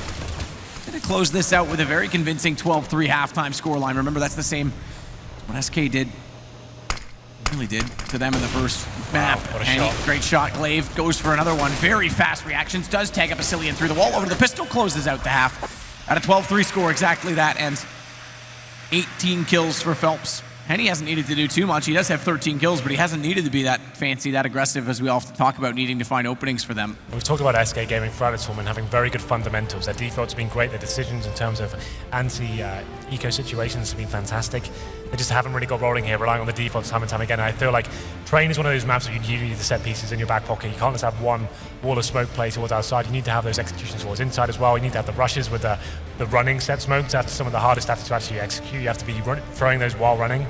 Going to close this out with a very convincing 12-3 halftime scoreline. Remember, that's the same what SK did. Really did to them in the first map. Wow, what a Henny, shot. great shot. Glaive goes for another one. Very fast reactions. Does tag up Asilian through the wall. Over to the pistol. Closes out the half. At a 12-3 score, exactly that. And 18 kills for Phelps. Henny hasn't needed to do too much. He does have 13 kills, but he hasn't needed to be that fancy, that aggressive, as we often talk about needing to find openings for them. We've talked about SK Gaming throughout this tournament having very good fundamentals. Their defaults have been great. Their decisions in terms of anti-eco situations have been fantastic. They just haven't really got rolling here, relying on the defaults time and time again. And I feel like Train is one of those maps where you need the set pieces in your back pocket. You can't just have one wall of smoke play towards outside. You need to have those executions towards inside as well. You need to have the rushes with the running set smokes. That's some of the hardest stats to actually execute. You have to be throwing those while running.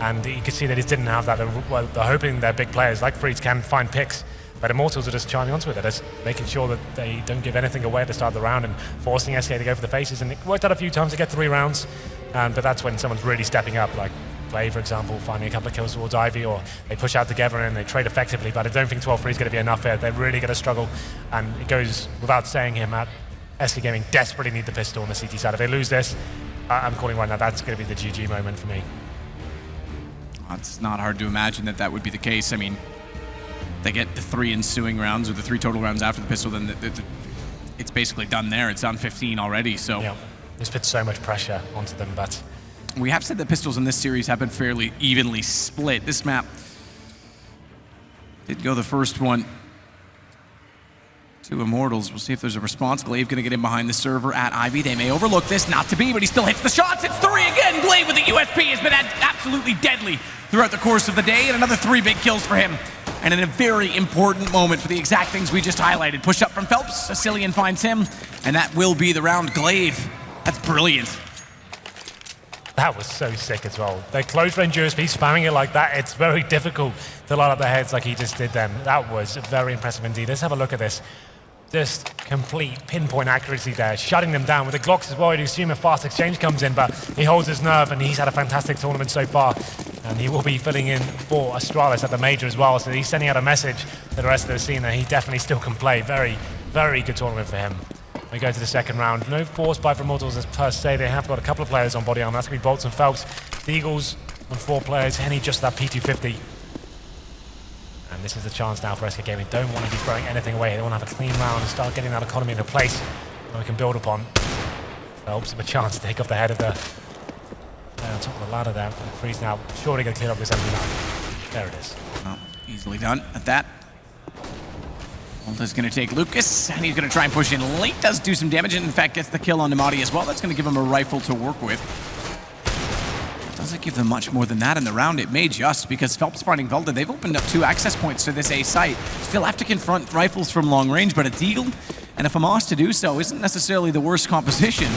And you can see that he didn't have that. They're hoping their big players like Freeze can find picks, but Immortals are just chiming onto it. They're just making sure that they don't give anything away at the start of the round and forcing SK to go for the faces. And it worked out a few times to get 3 rounds, but that's when someone's really stepping up, like Clay, for example, finding a couple of kills towards Ivy, or they push out together and they trade effectively. But I don't think 12-3 is going to be enough here. They're really going to struggle, and it goes without saying here, Matt, SK Gaming desperately need the pistol on the CT side. If they lose this, I'm calling right now, that's going to be the GG moment for me. It's not hard to imagine that that would be the case. I mean, they get the 3 ensuing rounds, or the 3 total rounds after the pistol, then it's basically done there. It's on 15 already, so. Yeah, this puts so much pressure onto them, but. We have said that pistols in this series have been fairly evenly split. This map did go the first one to Immortals. We'll see if there's a response. Glaive going to get in behind the server at Ivy. They may overlook this, not to be, but he still hits the shots. It's 3 again. Glaive with the USP has been absolutely deadly throughout the course of the day, and another 3 big kills for him. And in a very important moment for the exact things we just highlighted. Push up from Phelps, Asilian finds him, and that will be the round. Glaive, that's brilliant. That was so sick as well. Their close range USP spamming it like that, it's very difficult to light up their heads like he just did then. That was very impressive indeed. Let's have a look at this. Just complete pinpoint accuracy there, shutting them down with the Glocks as well. You'd assume a fast exchange comes in, but he holds his nerve, and he's had a fantastic tournament so far. And he will be filling in for Astralis at the major as well, so he's sending out a message to the rest of the scene that he definitely still can play. Very, very good tournament for him. We go to the second round. No force buy for Immortals as per se. They have got a couple of players on body armor. That's going to be Bolts and Phelps. The Eagles on 4 players. Henny just that P250. And this is the chance now for SK Gaming. Don't want to be throwing anything away. They want to have a clean round and start getting that economy into place that we can build upon. Phelps have a chance to take off the head of the... on top of the ladder there. Freeze now. Surely going to clear up this empty round. There it is. Well, easily done at that. Volta's going to take Lucas, and he's going to try and push in late. Does do some damage, and in fact gets the kill on Namadi as well. That's going to give him a rifle to work with. Doesn't give them much more than that in the round. It may just, because Phelps finding Volta, they've opened up 2 access points to this A site. Still have to confront rifles from long range, but a Deagle and a FAMAS to do so isn't necessarily the worst composition.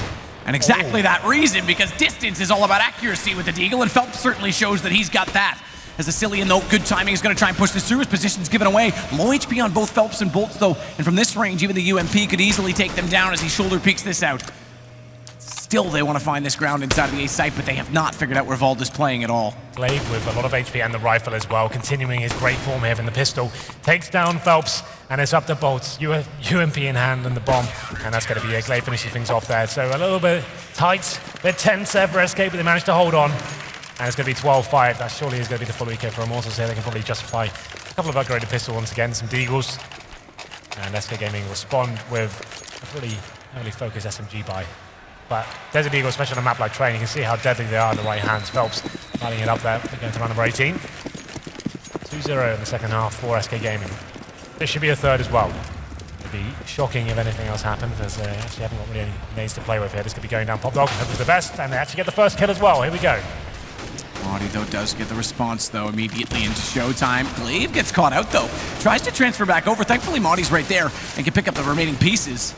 And exactly that reason, because distance is all about accuracy with the Deagle, and Phelps certainly shows that he's got that. As Asilian, though, good timing, is going to try and push this through. His position's given away. Low HP on both Phelps and Bolts, though, and from this range, even the UMP could easily take them down as he shoulder peeks this out. Still, they want to find this ground inside of the A site, but they have not figured out where Vald is playing at all. Glaive with a lot of HP and the rifle as well, continuing his great form here in the pistol. Takes down Phelps, and it's up to Bolts. UMP in hand and the bomb, and that's going to be it. Glaive finishes things off there. So a little bit tight, a bit tense there for SK, but they managed to hold on. And it's going to be 12-5. That surely is going to be the full eco for Immortals here. They can probably justify a couple of upgraded pistols once again, some Deagles. And SK Gaming respond with a pretty heavily focused SMG buy. But Desert Eagle, especially on a map like Train, you can see how deadly they are in the right hands. Phelps lighting it up there. They're going to round number 18. 2-0 in the second half for SK Gaming. This should be a third as well. It'd be shocking if anything else happened, because they actually haven't got really any nades to play with here. This could be going down Pop Dog. Hope for the best, and they actually get the first kill as well. Here we go. Marty, though, does get the response, though, immediately into showtime. Glaive gets caught out, though. Tries to transfer back over. Thankfully, Marty's right there and can pick up the remaining pieces.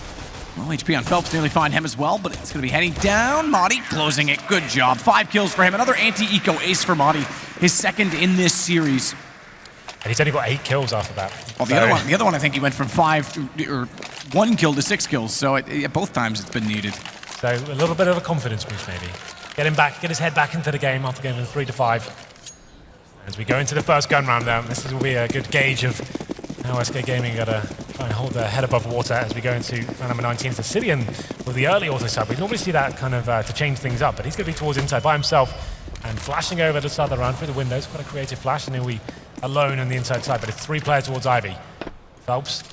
Low HP on Phelps, nearly find him as well, but it's going to be heading down. Madi closing it. Good job. 5 kills for him. Another anti-eco ace for Madi. His second in this series. And he's only got 8 kills after that. Well, the other one, I think he went from 1 kill to 6 kills. So both times it's been needed. So a little bit of a confidence boost maybe. Get him back, get his head back into the game after going from 3-5. As we go into the first gun round now, this will be a good gauge of how SK Gaming got to try and hold their head above water as we go into round number 19. It's Cillian with the early auto sub. We normally see that kind of to change things up, but he's going to be towards inside by himself and flashing over to the start of the round through the windows. Quite a creative flash, and he'll be alone on the inside side, but it's 3 players towards Ivy. Phelps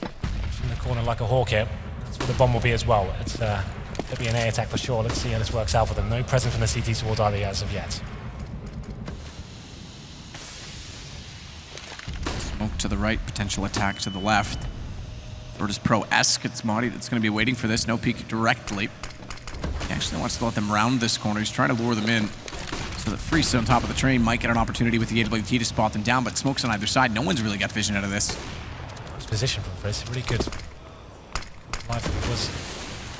in the corner like a hawk here. That's where the bomb will be as well. It's going to be an A attack for sure. Let's see how this works out for them. No presence from the CT towards Ivy as of yet. Smoke to the right, potential attack to the left. Virtus Pro-esque, it's Madi that's going to be waiting for this. No peek directly. He actually wants to let them round this corner. He's trying to lure them in so that Friese on top of the train might get an opportunity with the AWT to spot them down, but Smoke's on either side. No one's really got vision out of this. Nice position from Friese, really good. Life was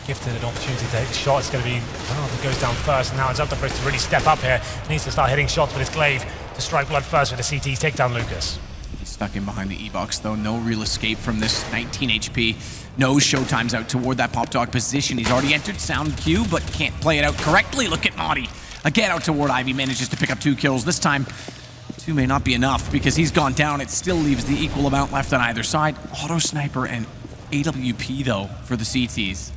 gifted an opportunity to hit the shot. It's going to be that goes down first, and now it's up to Friese to really step up here. He needs to start hitting shots, but it's Glaive to strike blood first with the CT, take down Lucas. He's stuck in behind the E-box, though. No real escape from this 19 HP. No showtimes out toward that pop dog position. He's already entered sound queue, but can't play it out correctly. Look at Madi. Again out toward Ivy, manages to pick up 2 kills. This time, 2 may not be enough because he's gone down. It still leaves the equal amount left on either side. Auto Sniper and AWP, though, for the CTs.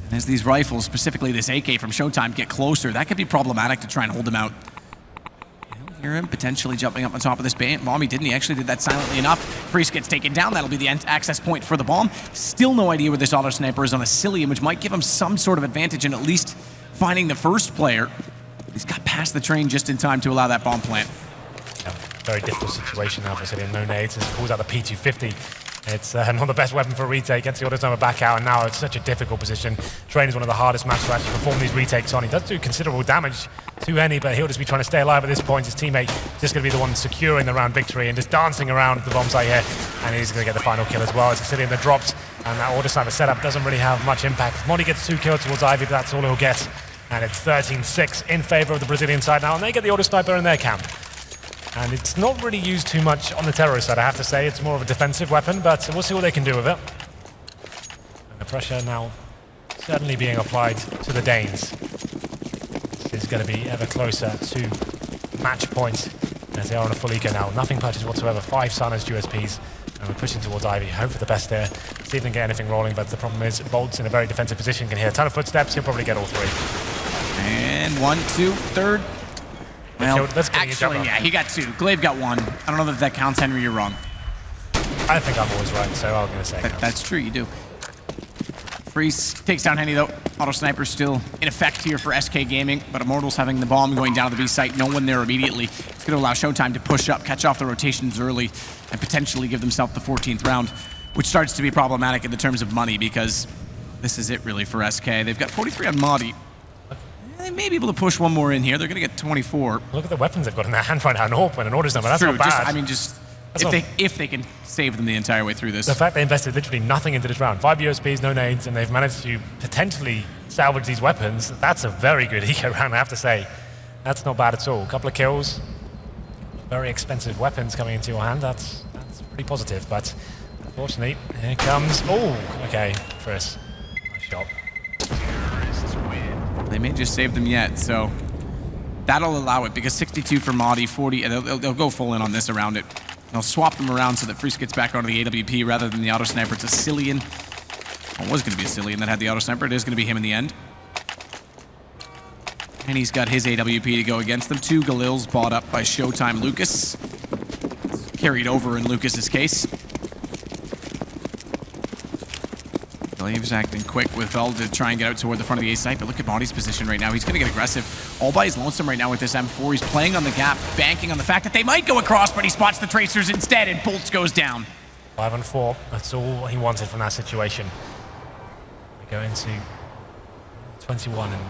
And as these rifles, specifically this AK from Showtime, get closer, that could be problematic to try and hold him out. Hear him potentially jumping up on top of this bomb. He didn't. He actually did that silently enough. Friese gets taken down. That'll be the access point for the bomb. Still no idea where this auto sniper is on a Cillian, which might give him some sort of advantage in at least finding the first player. He's got past the train just in time to allow that bomb plant. Yeah, very difficult situation now for Cillian. No nades. He pulls out the P250. It's not the best weapon for a retake. Gets the auto sniper back out, and now it's such a difficult position. Train is one of the hardest maps to actually perform these retakes on. He does do considerable damage to Henny, but he'll just be trying to stay alive at this point. His teammate just going to be the one securing the round victory and just dancing around the bomb site here, and he's going to get the final kill as well. It's a Cillian that drops, and that auto sniper setup doesn't really have much impact. Modi gets 2 kills towards Ivy, but that's all he'll get, and it's 13-6 in favor of the Brazilian side now, and they get the auto sniper in their camp. And it's not really used too much on the terrorist side, I have to say. It's more of a defensive weapon, but we'll see what they can do with it. And the pressure now certainly being applied to the Danes. This is going to be ever closer to match point as they are on a full eco now. Nothing purchased whatsoever, 5 silenced USPs, and we're pushing towards Ivy. Hope for the best there. See if they can get anything rolling, but the problem is Bolt's in a very defensive position. Can hear a ton of footsteps. He'll probably get all 3. And 1, 2, third. Well, actually, yeah, he got 2. Glaive got 1. I don't know if that counts, Henry. You're wrong. I think I'm always right, so I'm going to say that's true, you do. Friese takes down Henny, though. Auto Sniper still in effect here for SK Gaming, but Immortals having the bomb going down to the B site. No one there immediately. It's going to allow Showtime to push up, catch off the rotations early, and potentially give themselves the 14th round, which starts to be problematic in the terms of money, because this is it, really, for SK. They've got 43 on Madi. They may be able to push one more in here. They're going to get 24. Look at the weapons they've got in their hand right now. An AWP and an orders number. That's true. not bad. If they can save them the entire way through this. The fact they invested literally nothing into this round. 5 USPs, no nades, and they've managed to potentially salvage these weapons. That's a very good eco round, I have to say. That's not bad at all. A couple of kills. Very expensive weapons coming into your hand. That's pretty positive. But unfortunately, here comes... Oh, okay, Chris. Nice shot. They may just save them yet, so that'll allow it, because 62 for Madi, 40, they'll go full in on this around it. They'll swap them around so that Friese gets back onto the AWP rather than the auto sniper. It's a Cillian. Well, it was going to be a Cillian that had the auto sniper. It is going to be him in the end. And he's got his AWP to go against them. 2 Galils bought up by Showtime Lucas. Carried over in Lucas's case. Glaive's acting quick with Vel to try and get out toward the front of the A site, but look at Madi's position right now. He's going to get aggressive. All by his lonesome right now with this M4. He's playing on the gap, banking on the fact that they might go across, but he spots the tracers instead, and Bolts goes down. 5 on 4. That's all he wanted from that situation. We go into 21, and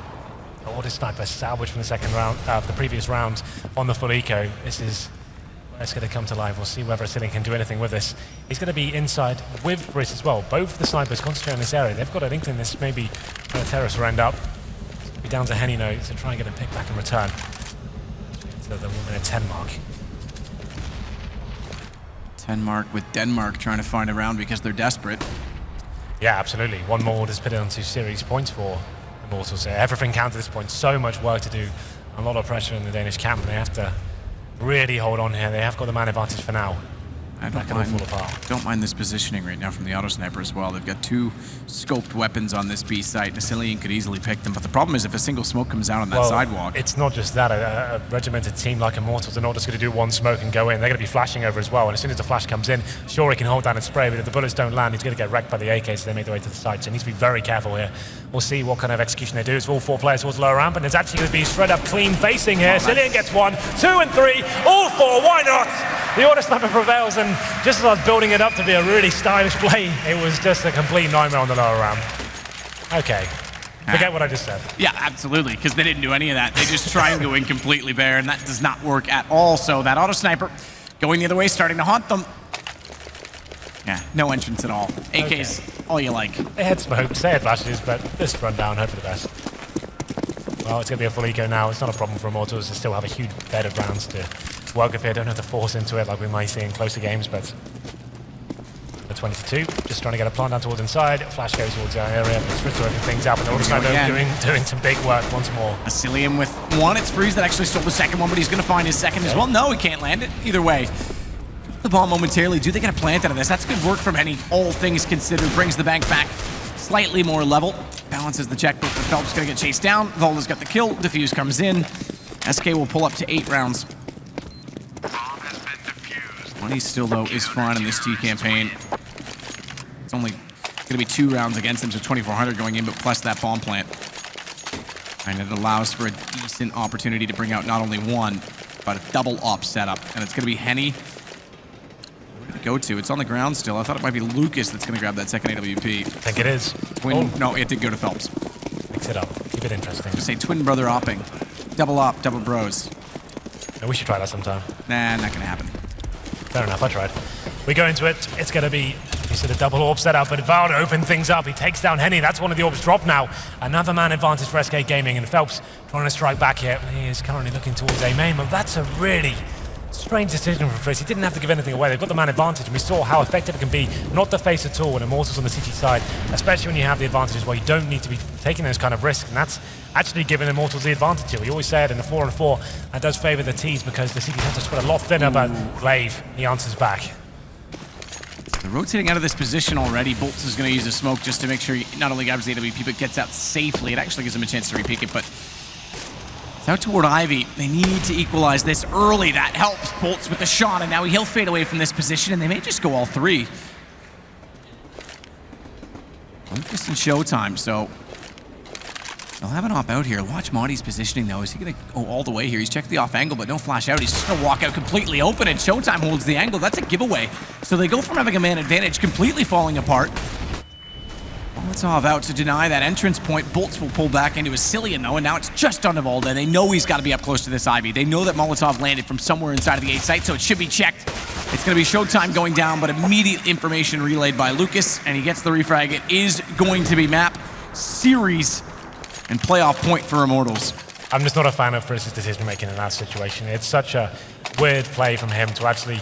the auto sniper salvaged from the second round, the previous round on the full eco. This is That's going to come to life. We'll see whether Cillian can do anything with this. He's going to be inside with Briss as well. Both the snipers concentrate on this area. They've got an inkling this maybe where the terrorists will end up. Be down to Henny now to try and get a pick back in return. To the 1 minute 10 mark. 10 mark with Denmark trying to find a round because they're desperate. Yeah, absolutely. One more is put it onto series points for Immortals here. Everything counts at this point. So much work to do. A lot of pressure in the Danish camp, and they have to really hold on here. They have got the man advantage for now. I don't mind this positioning right now from the auto sniper as well. They've got 2 scoped weapons on this B site. Cillian could easily pick them, but the problem is if a single smoke comes out on that sidewalk. It's not just that. A regimented team like Immortals are not just going to do one smoke and go in. They're going to be flashing over as well, and as soon as the flash comes in, sure, he can hold down and spray, but if the bullets don't land, he's going to get wrecked by the AK, so they make their way to the site. So he needs to be very careful here. We'll see what kind of execution they do. It's all 4 players towards the lower ramp, and it's actually going to be straight up clean facing here. Cillian gets 1, 2, and 3, all 4. Why not? The auto sniper prevails, and just as I was building it up to be a really stylish play, it was just a complete nightmare on the lower ramp. Okay. Forget what I just said. Yeah, absolutely, because they didn't do any of that. They just try and go in completely bare, and that does not work at all. So that auto sniper going the other way, starting to haunt them. Yeah, no entrance at all. AKs, all you like. They had smokes, they had flashes, but this run down, hope for the best. Well, it's going to be a full eco now. It's not a problem for Immortals. They still have a huge bed of rounds to work with here. Don't have to force into it like we might see in closer games, but the 22, just trying to get a plant down towards inside. Flash goes towards our area, but Spritz working things out, but they're also doing some big work once more. A Cillian with 1. It's Freeze that actually stole the second one, but he's going to find his second as well. No, he can't land it. Either way, the ball momentarily. Do they get a plant out of this? That's good work from Henny, all things considered. Brings the bank back slightly more level. Balances the checkbook, but Phelps going to get chased down. Volda's got the kill. Defuse comes in. SK will pull up to 8 rounds. 20 still, though, is fine in this T campaign. It's only going to be 2 rounds against them, so 2,400 going in, but plus that bomb plant. And it allows for a decent opportunity to bring out not only 1, but a double op setup. And it's going to be Henny. Where did it go to? It's on the ground still. I thought it might be Lucas that's going to grab that second AWP. I think it is. No, it did go to Phelps. Mix it up. Keep it interesting. Just say twin brother opping. Double op, double bros. No, we should try that sometime. Nah, not going to happen. Fair enough, I tried. We go into it. It's going to be a double orb setup, but Val to open things up. He takes down Henny. That's one of the orbs dropped now. Another man advantage for SK Gaming, and Phelps trying to strike back here. He is currently looking towards A main, but that's a really strange decision from Fritz. He didn't have to give anything away. They've got the man advantage, and we saw how effective it can be not to face at all when Immortals on the city side, especially when you have the advantages where you don't need to be taking those kind of risks, and that's actually giving Immortals the advantage here. We always say it in the 4-on-4, that does favor the T's because the city tends to spread a lot thinner, but Glaive, he answers back. They're rotating out of this position already. Bolts is going to use a smoke just to make sure he not only grabs the AWP, but gets out safely. It actually gives him a chance to repeat it, but it's out toward Ivy. They need to equalize this early. That helps Bolts with the shot, and now he'll fade away from this position, and they may just go all 3. Lucas and Showtime, so they'll have an op out here. Watch Monty's positioning, though. Is he going to go all the way here? He's checked the off angle, but don't flash out. He's just going to walk out completely open, and Showtime holds the angle. That's a giveaway. So they go from having a man advantage completely falling apart. Molotov out to deny that entrance point. Bolts will pull back into a Cillian, though, and now it's just on Volda. They know he's got to be up close to this Ivy. They know that Molotov landed from somewhere inside of the A site, so it should be checked. It's going to be Showtime going down, but immediate information relayed by Lucas, and he gets the refrag. It is going to be map, series, and playoff point for Immortals. I'm just not a fan of Fritz's decision-making in that situation. It's such a weird play from him to actually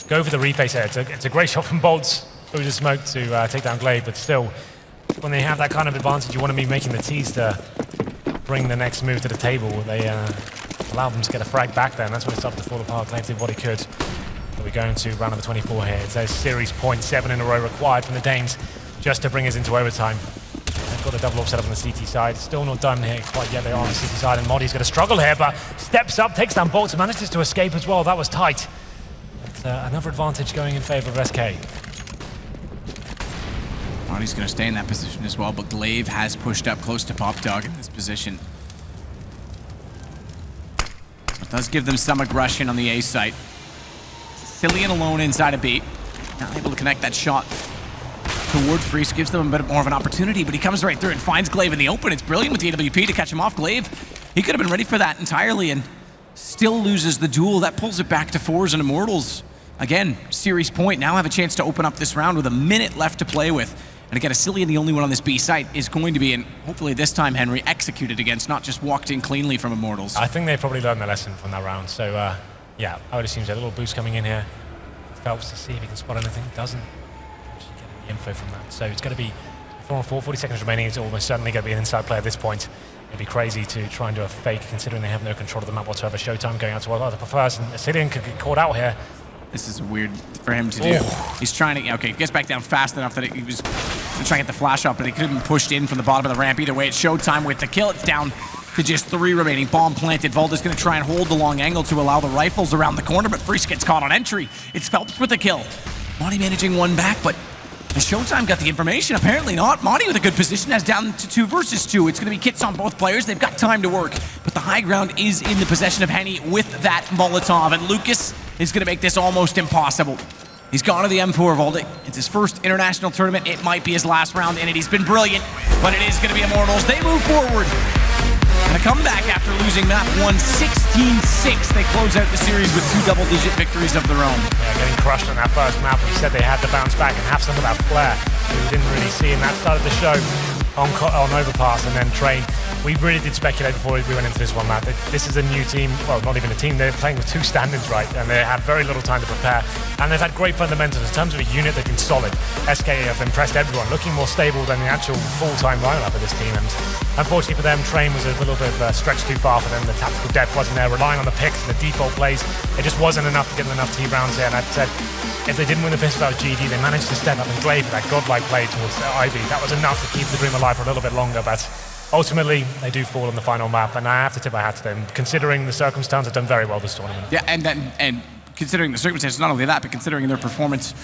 go for the reface there. It's a great shot from Bolts through the smoke to take down Glaive, but still, when they have that kind of advantage, you want to be making the T's to bring the next move to the table. They allow them to get a frag back there, and that's when it started to fall apart. Glaive did what he could. But we're going to round number 24 here. It's a series point, 7 in a row required from the Danes just to bring us into overtime. They've got the double offset up on the CT side. Still not done here quite yet. They are on the CT side, and Moddy's going to struggle here, but steps up, takes down Bolts, and manages to escape as well. That was tight. But, another advantage going in favor of SK. Moddy's going to stay in that position as well, but Glaive has pushed up close to Pop Dog in this position. It does give them some aggression on the A site. Cillian alone inside a B. Not able to connect that shot toward Freeze, gives them a bit more of an opportunity, but he comes right through and finds Glaive in the open. It's brilliant with the AWP to catch him off. Glaive, he could have been ready for that entirely, and still loses the duel. That pulls it back to 4s and Immortals. Again, series point. Now have a chance to open up this round with a minute left to play with. And again, Asilian, the only one on this B site, is going to be, and hopefully this time, Henry, executed against, not just walked in cleanly from Immortals. I think they probably learned their lesson from that round. So, yeah, I would assume there's a little boost coming in here. Phelps to see if he can spot anything. Doesn't actually get any info from that. So it's going to be 4 on 4, 40 seconds remaining. It's almost certainly going to be an inside play at this point. It'd be crazy to try and do a fake, considering they have no control of the map whatsoever. Showtime going out to one of the prefers, and Asilian could get caught out here. This is weird for him to do. He's trying to, okay, he gets back down fast enough that he was trying to get the flash up, but he could have been pushed in from the bottom of the ramp. Either way, it's Showtime with the kill. It's down to just 3 remaining. Bomb planted. Volda's going to try and hold the long angle to allow the rifles around the corner, but Freeze gets caught on entry. It's Phelps with the kill. Monty managing one back, but has Showtime got the information? Apparently not. Monty with a good position has down to 2 versus 2. It's going to be kits on both players. They've got time to work, but the high ground is in the possession of Henny with that Molotov, and Lucas is going to make this almost impossible. He's gone to the M4 Volda. It's his first international tournament. It might be his last round in it. He's been brilliant, but it is going to be Immortals. They move forward. And a comeback after losing map 1, 16-6. They close out the series with 2 double-digit victories of their own. Yeah, getting crushed on that first map. We said they had to bounce back and have some of that flair we didn't really see in that start of the show on Overpass and then Train. We really did speculate before we went into this one map that this is a new team, well, not even a team, they're playing with 2 standards, right? And they had very little time to prepare. And they've had great fundamentals in terms of a unit they've been solid. SK have impressed everyone, looking more stable than the actual full-time lineup of this team. And unfortunately for them, Train was a little bit of a stretch too far for them. The tactical depth wasn't there, relying on the picks and the default plays. It just wasn't enough to get them enough T rounds here. And I said, if they didn't win the pistol out of GD, they managed to step up and Glaive that godlike play towards Ivy. That was enough to keep the Dream alive for a little bit longer, but ultimately, they do fall on the final map, and I have to tip my hat to them. Considering the circumstances, they've done very well this tournament. Yeah, and considering the circumstances, not only that, but considering their performance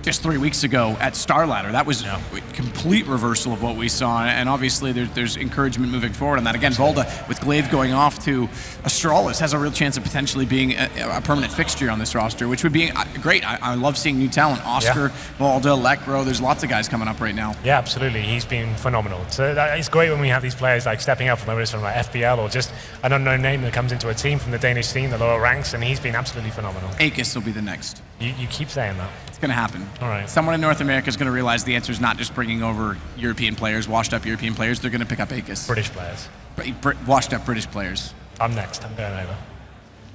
just 3 weeks ago at Starladder, that was a complete reversal of what we saw, and obviously there's encouragement moving forward on that. Again, Volda with Glaive going off to Astralis has a real chance of potentially being a permanent fixture on this roster, which would be great. I love seeing new talent. Oscar, Volda, Lekro, there's lots of guys coming up right now. Yeah, absolutely. He's been phenomenal. So it's great when we have these players like stepping up from whether it's from like FBL or just an unknown name that comes into a team from the Danish scene, the lower ranks, and he's been absolutely phenomenal. Aegis will be the next. You keep saying that. It's going to happen. All right. Someone in North America is going to realize the answer is not just bringing over European players, washed up European players. They're going to pick up Aegis. British players. Washed up British players. I'm next. I'm going over.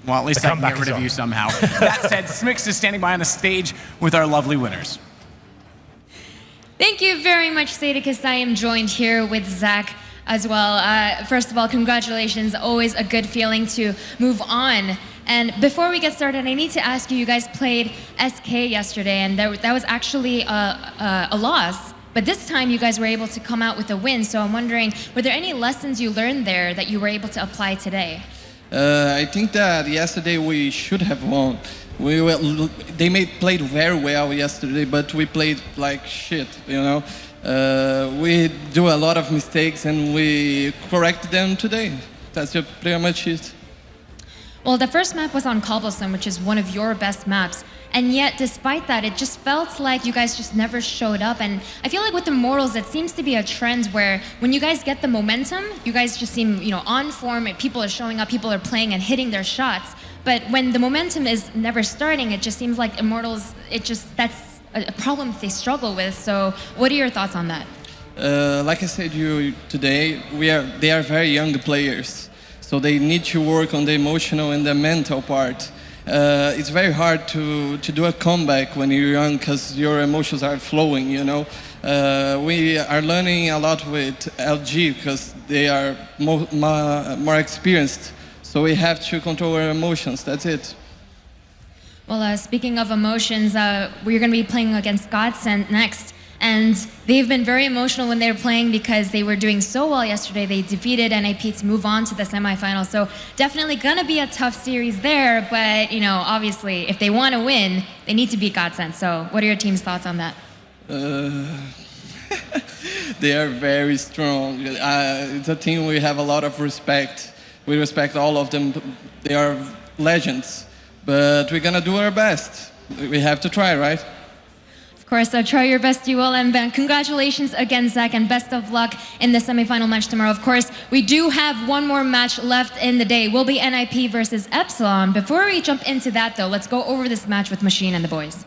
Well, at least I can get rid of you somehow. That said, Smix is standing by on the stage with our lovely winners. Thank you very much, Sadicus. I am joined here with Zach as well. First of all, congratulations. Always a good feeling to move on. And before we get started, I need to ask you, you guys played SK yesterday, and that was actually a loss. But this time, you guys were able to come out with a win. So I'm wondering, were there any lessons you learned there that you were able to apply today? I think that yesterday we should have won. They played very well yesterday, but we played like shit, you know. We do a lot of mistakes and we correct them today. That's pretty much it. Well, the first map was on Cobblestone, which is one of your best maps. And yet, despite that, it just felt like you guys just never showed up. And I feel like with Immortals, it seems to be a trend where when you guys get the momentum, you guys just seem, on form. People are showing up, people are playing and hitting their shots. But when the momentum is never starting, it just seems like Immortals, that's a problem they struggle with. So what are your thoughts on that? Like I said today, they are very young players. So they need to work on the emotional and the mental part. It's very hard to do a comeback when you're young because your emotions are flowing, We are learning a lot with LG because they are more experienced. So we have to control our emotions, that's it. Well, speaking of emotions, we're going to be playing against Godsend next. And they've been very emotional when they were playing because they were doing so well yesterday. They defeated NAP to move on to the semifinals. So definitely going to be a tough series there. But, obviously, if they want to win, they need to beat Godsend. So what are your team's thoughts on that? They are very strong. It's a team we have a lot of respect. We respect all of them. They are legends. But we're going to do our best. We have to try, right? Of course, try your best, you will, and congratulations again, Zach, and best of luck in the semifinal match tomorrow. Of course, we do have one more match left in the day. Will be NIP versus Epsilon. Before we jump into that, though, let's go over this match with Machine and the boys.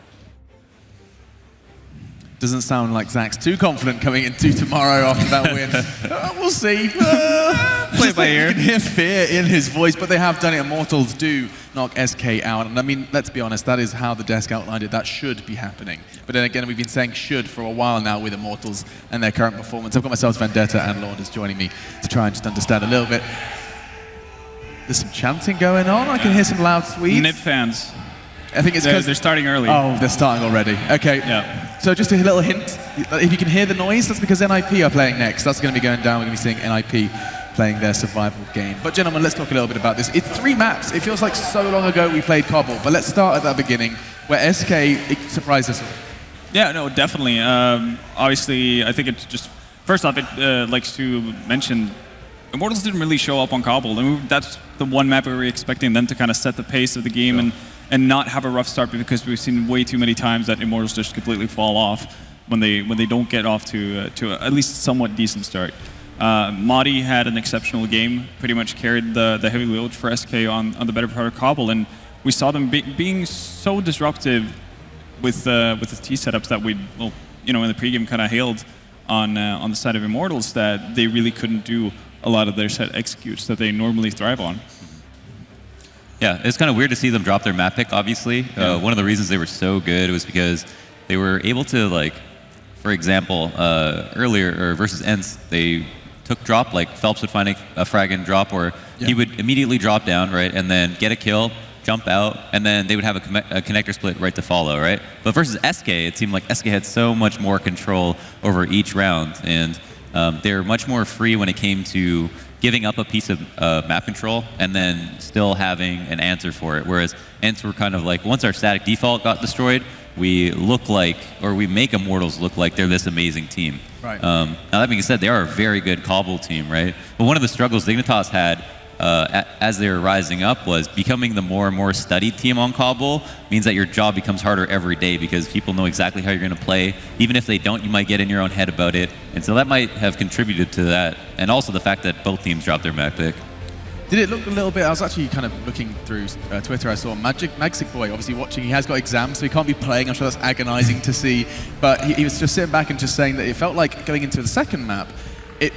Doesn't sound like Zach's too confident coming into tomorrow after that win. We'll see. Play by ear. You can hear fear in his voice, but they have done it. Immortals do knock SK out. And I mean, let's be honest, that is how the desk outlined it. That should be happening. But then again, we've been saying should for a while now with Immortals and their current performance. I've got myself Vendetta and Launders joining me to try and just understand a little bit. There's some chanting going on. I can hear some loud Swedes. NIP fans. I think it's because they're starting early. Oh, they're starting already. Okay. Yeah. So just a little hint, if you can hear the noise, that's because NIP are playing next. That's going to be going down. We're going to be seeing NIP playing their survival game. But gentlemen, let's talk a little bit about this. It's 3 maps. It feels like so long ago we played Cobble. But let's start at that beginning, where SK surprised us all. Yeah, no, definitely. Obviously, I think it's just, first off, it likes to mention, Immortals didn't really show up on Cobble. I mean, that's the one map we were expecting them to kind of set the pace of the game and not have a rough start, because we've seen way too many times that Immortals just completely fall off when they don't get off to at least somewhat decent start. Madi had an exceptional game, pretty much carried the heavy load for SK on the better part of Cobble, and we saw them being so disruptive with the T setups that we, well, you know, in the pregame kind of hailed on the side of Immortals, that they really couldn't do a lot of their set executes that they normally thrive on. Yeah, it's kind of weird to see them drop their map pick, obviously. One of the reasons they were so good was because they were able to, like, for example, earlier, or versus ENCE, they took drop, like Phelps would find a frag and drop, or he would immediately drop down, right, and then get a kill, jump out, and then they would have a connector split right to follow, right? But versus SK, it seemed like SK had so much more control over each round, and they were much more free when it came to giving up a piece of map control and then still having an answer for it. Whereas ENCE were kind of like, once our static default got destroyed, we look like, or we make Immortals look like they're this amazing team. Right. Now that being said, they are a very good Cobble team, right? But one of the struggles Dignitas had as they were rising up was becoming the more and more studied team on Cobble means that your job becomes harder every day, because people know exactly how you're going to play. Even if they don't, you might get in your own head about it. And so that might have contributed to that. And also the fact that both teams dropped their map pick. Did it look a little bit, I was actually kind of looking through Twitter, I saw Magic Boy obviously watching, he has got exams, so he can't be playing, I'm sure that's agonizing to see, but he was just sitting back and just saying that it felt like going into the second map,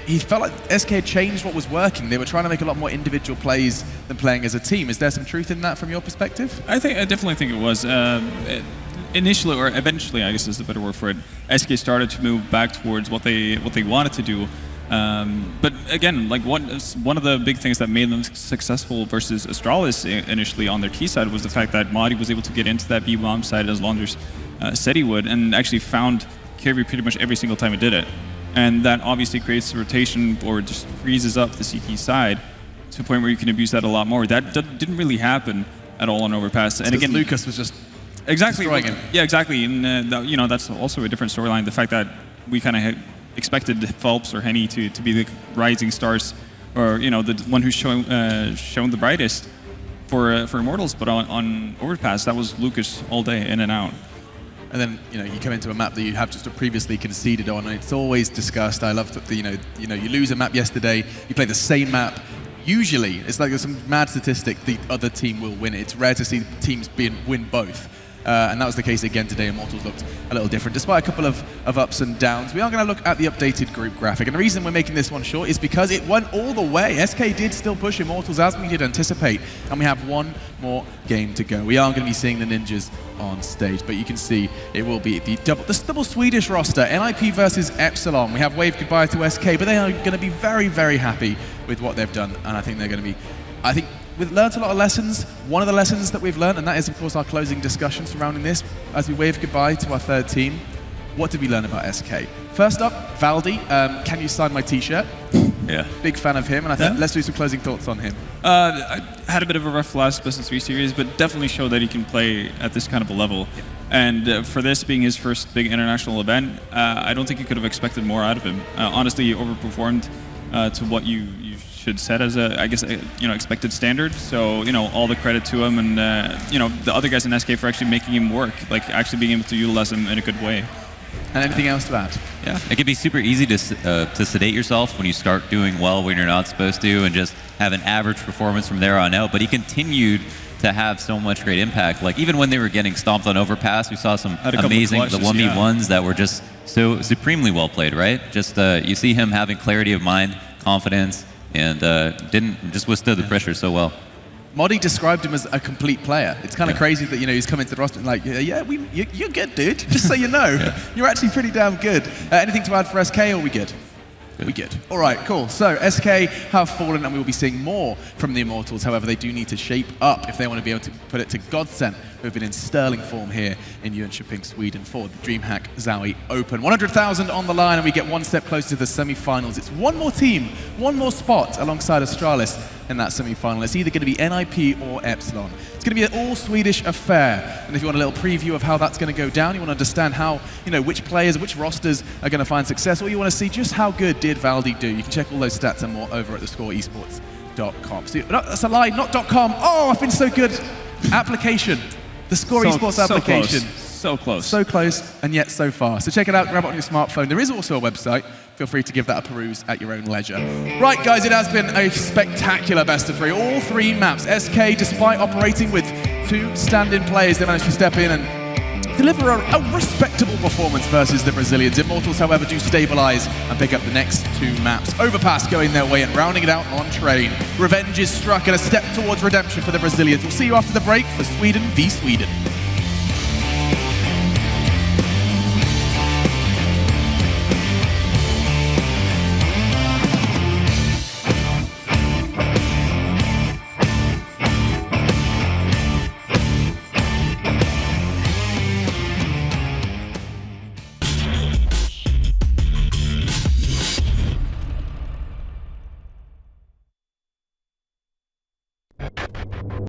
he felt like SK had changed what was working. They were trying to make a lot more individual plays than playing as a team. Is there some truth in that from your perspective? I definitely think it was. Initially, or eventually, I guess is the better word for it, SK started to move back towards what they wanted to do. But again, like one of the big things that made them successful versus Astralis initially on their key side was the fact that Madi was able to get into that B-bomb side as Launders said he would, and actually found Kirby pretty much every single time he did it. And that obviously creates a rotation or just freezes up the CT side to a point where you can abuse that a lot more. That didn't really happen at all on Overpass. And again, Lucas was just destroying him. Yeah, exactly. And you know, that's also a different storyline. The fact that we kind of expected Phelps or Henny to be the rising stars, or you know, the one who's shown the brightest for Immortals, but on Overpass that was Lucas all day, in and out. And then you come into a map that you have just previously conceded on, and it's always discussed. I love that you lose a map yesterday, you play the same map. Usually, it's like there's some mad statistic the other team will win it. It's rare to see teams win both. And that was the case again today. Immortals looked a little different, despite a couple of ups and downs. We are going to look at the updated group graphic, and the reason we're making this one short is because it went all the way. SK did still push Immortals as we did anticipate, and we have one more game to go. We are going to be seeing the Ninjas on stage, but you can see it will be the double Swedish roster, NIP versus Epsilon. We have waved goodbye to SK, but they are going to be very, very happy with what they've done, and I think they're going to be, we've learned a lot of lessons. One of the lessons that we've learned, and that is, of course, our closing discussion surrounding this, as we wave goodbye to our third team. What did we learn about SK? First up, Valdi, can you sign my t-shirt? Yeah. Big fan of him, and I think let's do some closing thoughts on him. I had a bit of a rough last best of 3 series, but definitely showed that he can play at this kind of a level. Yeah. And for this being his first big international event, I don't think you could have expected more out of him. Honestly, he overperformed to what you should set as I guess expected standard. So all the credit to him, and the other guys in SK for actually making him work, like actually being able to utilize him in a good way. And anything else to add? Yeah, it can be super easy to sedate yourself when you start doing well when you're not supposed to, and just have an average performance from there on out. But he continued to have so much great impact. Like even when they were getting stomped on overpass, we saw some amazing clutches, the 1v1s that were just so supremely well played, right? Just you see him having clarity of mind, confidence, and just withstood the pressure so well. Modi described him as a complete player. It's kind of crazy that he's come into the roster and like, you're good, dude. Just so you know, you're actually pretty damn good. Anything to add for SK, or are we good? We good. All right, cool. So SK have fallen, and we will be seeing more from the Immortals. However, they do need to shape up if they want to be able to put it to Godsent, who have been in sterling form here in Jönköping, Sweden, for the DreamHack ZOWIE Open. 100,000 on the line, and we get one step closer to the semi-finals. It's one more team, one more spot alongside Astralis in that semi-final. It's either going to be NIP or Epsilon. It's going to be an all-Swedish affair. And if you want a little preview of how that's going to go down, you want to understand how, which players, which rosters are going to find success, or you want to see just how good did Valdi do, you can check all those stats and more over at thescoreesports.com. So, no, that's a lie, not .com. Oh, I've been so good. Application. The Score Esports application. So close. So close, and yet so far. So check it out, grab it on your smartphone. There is also a website. Feel free to give that a peruse at your own leisure. Right, guys, it has been a spectacular best of three. All three maps. SK, despite operating with two stand-in players, they managed to step in and deliver a respectable performance versus the Brazilians. Immortals, however, do stabilize and pick up the next two maps. Overpass going their way and rounding it out on Train. Revenge is struck and a step towards redemption for the Brazilians. We'll see you after the break for Sweden v Sweden.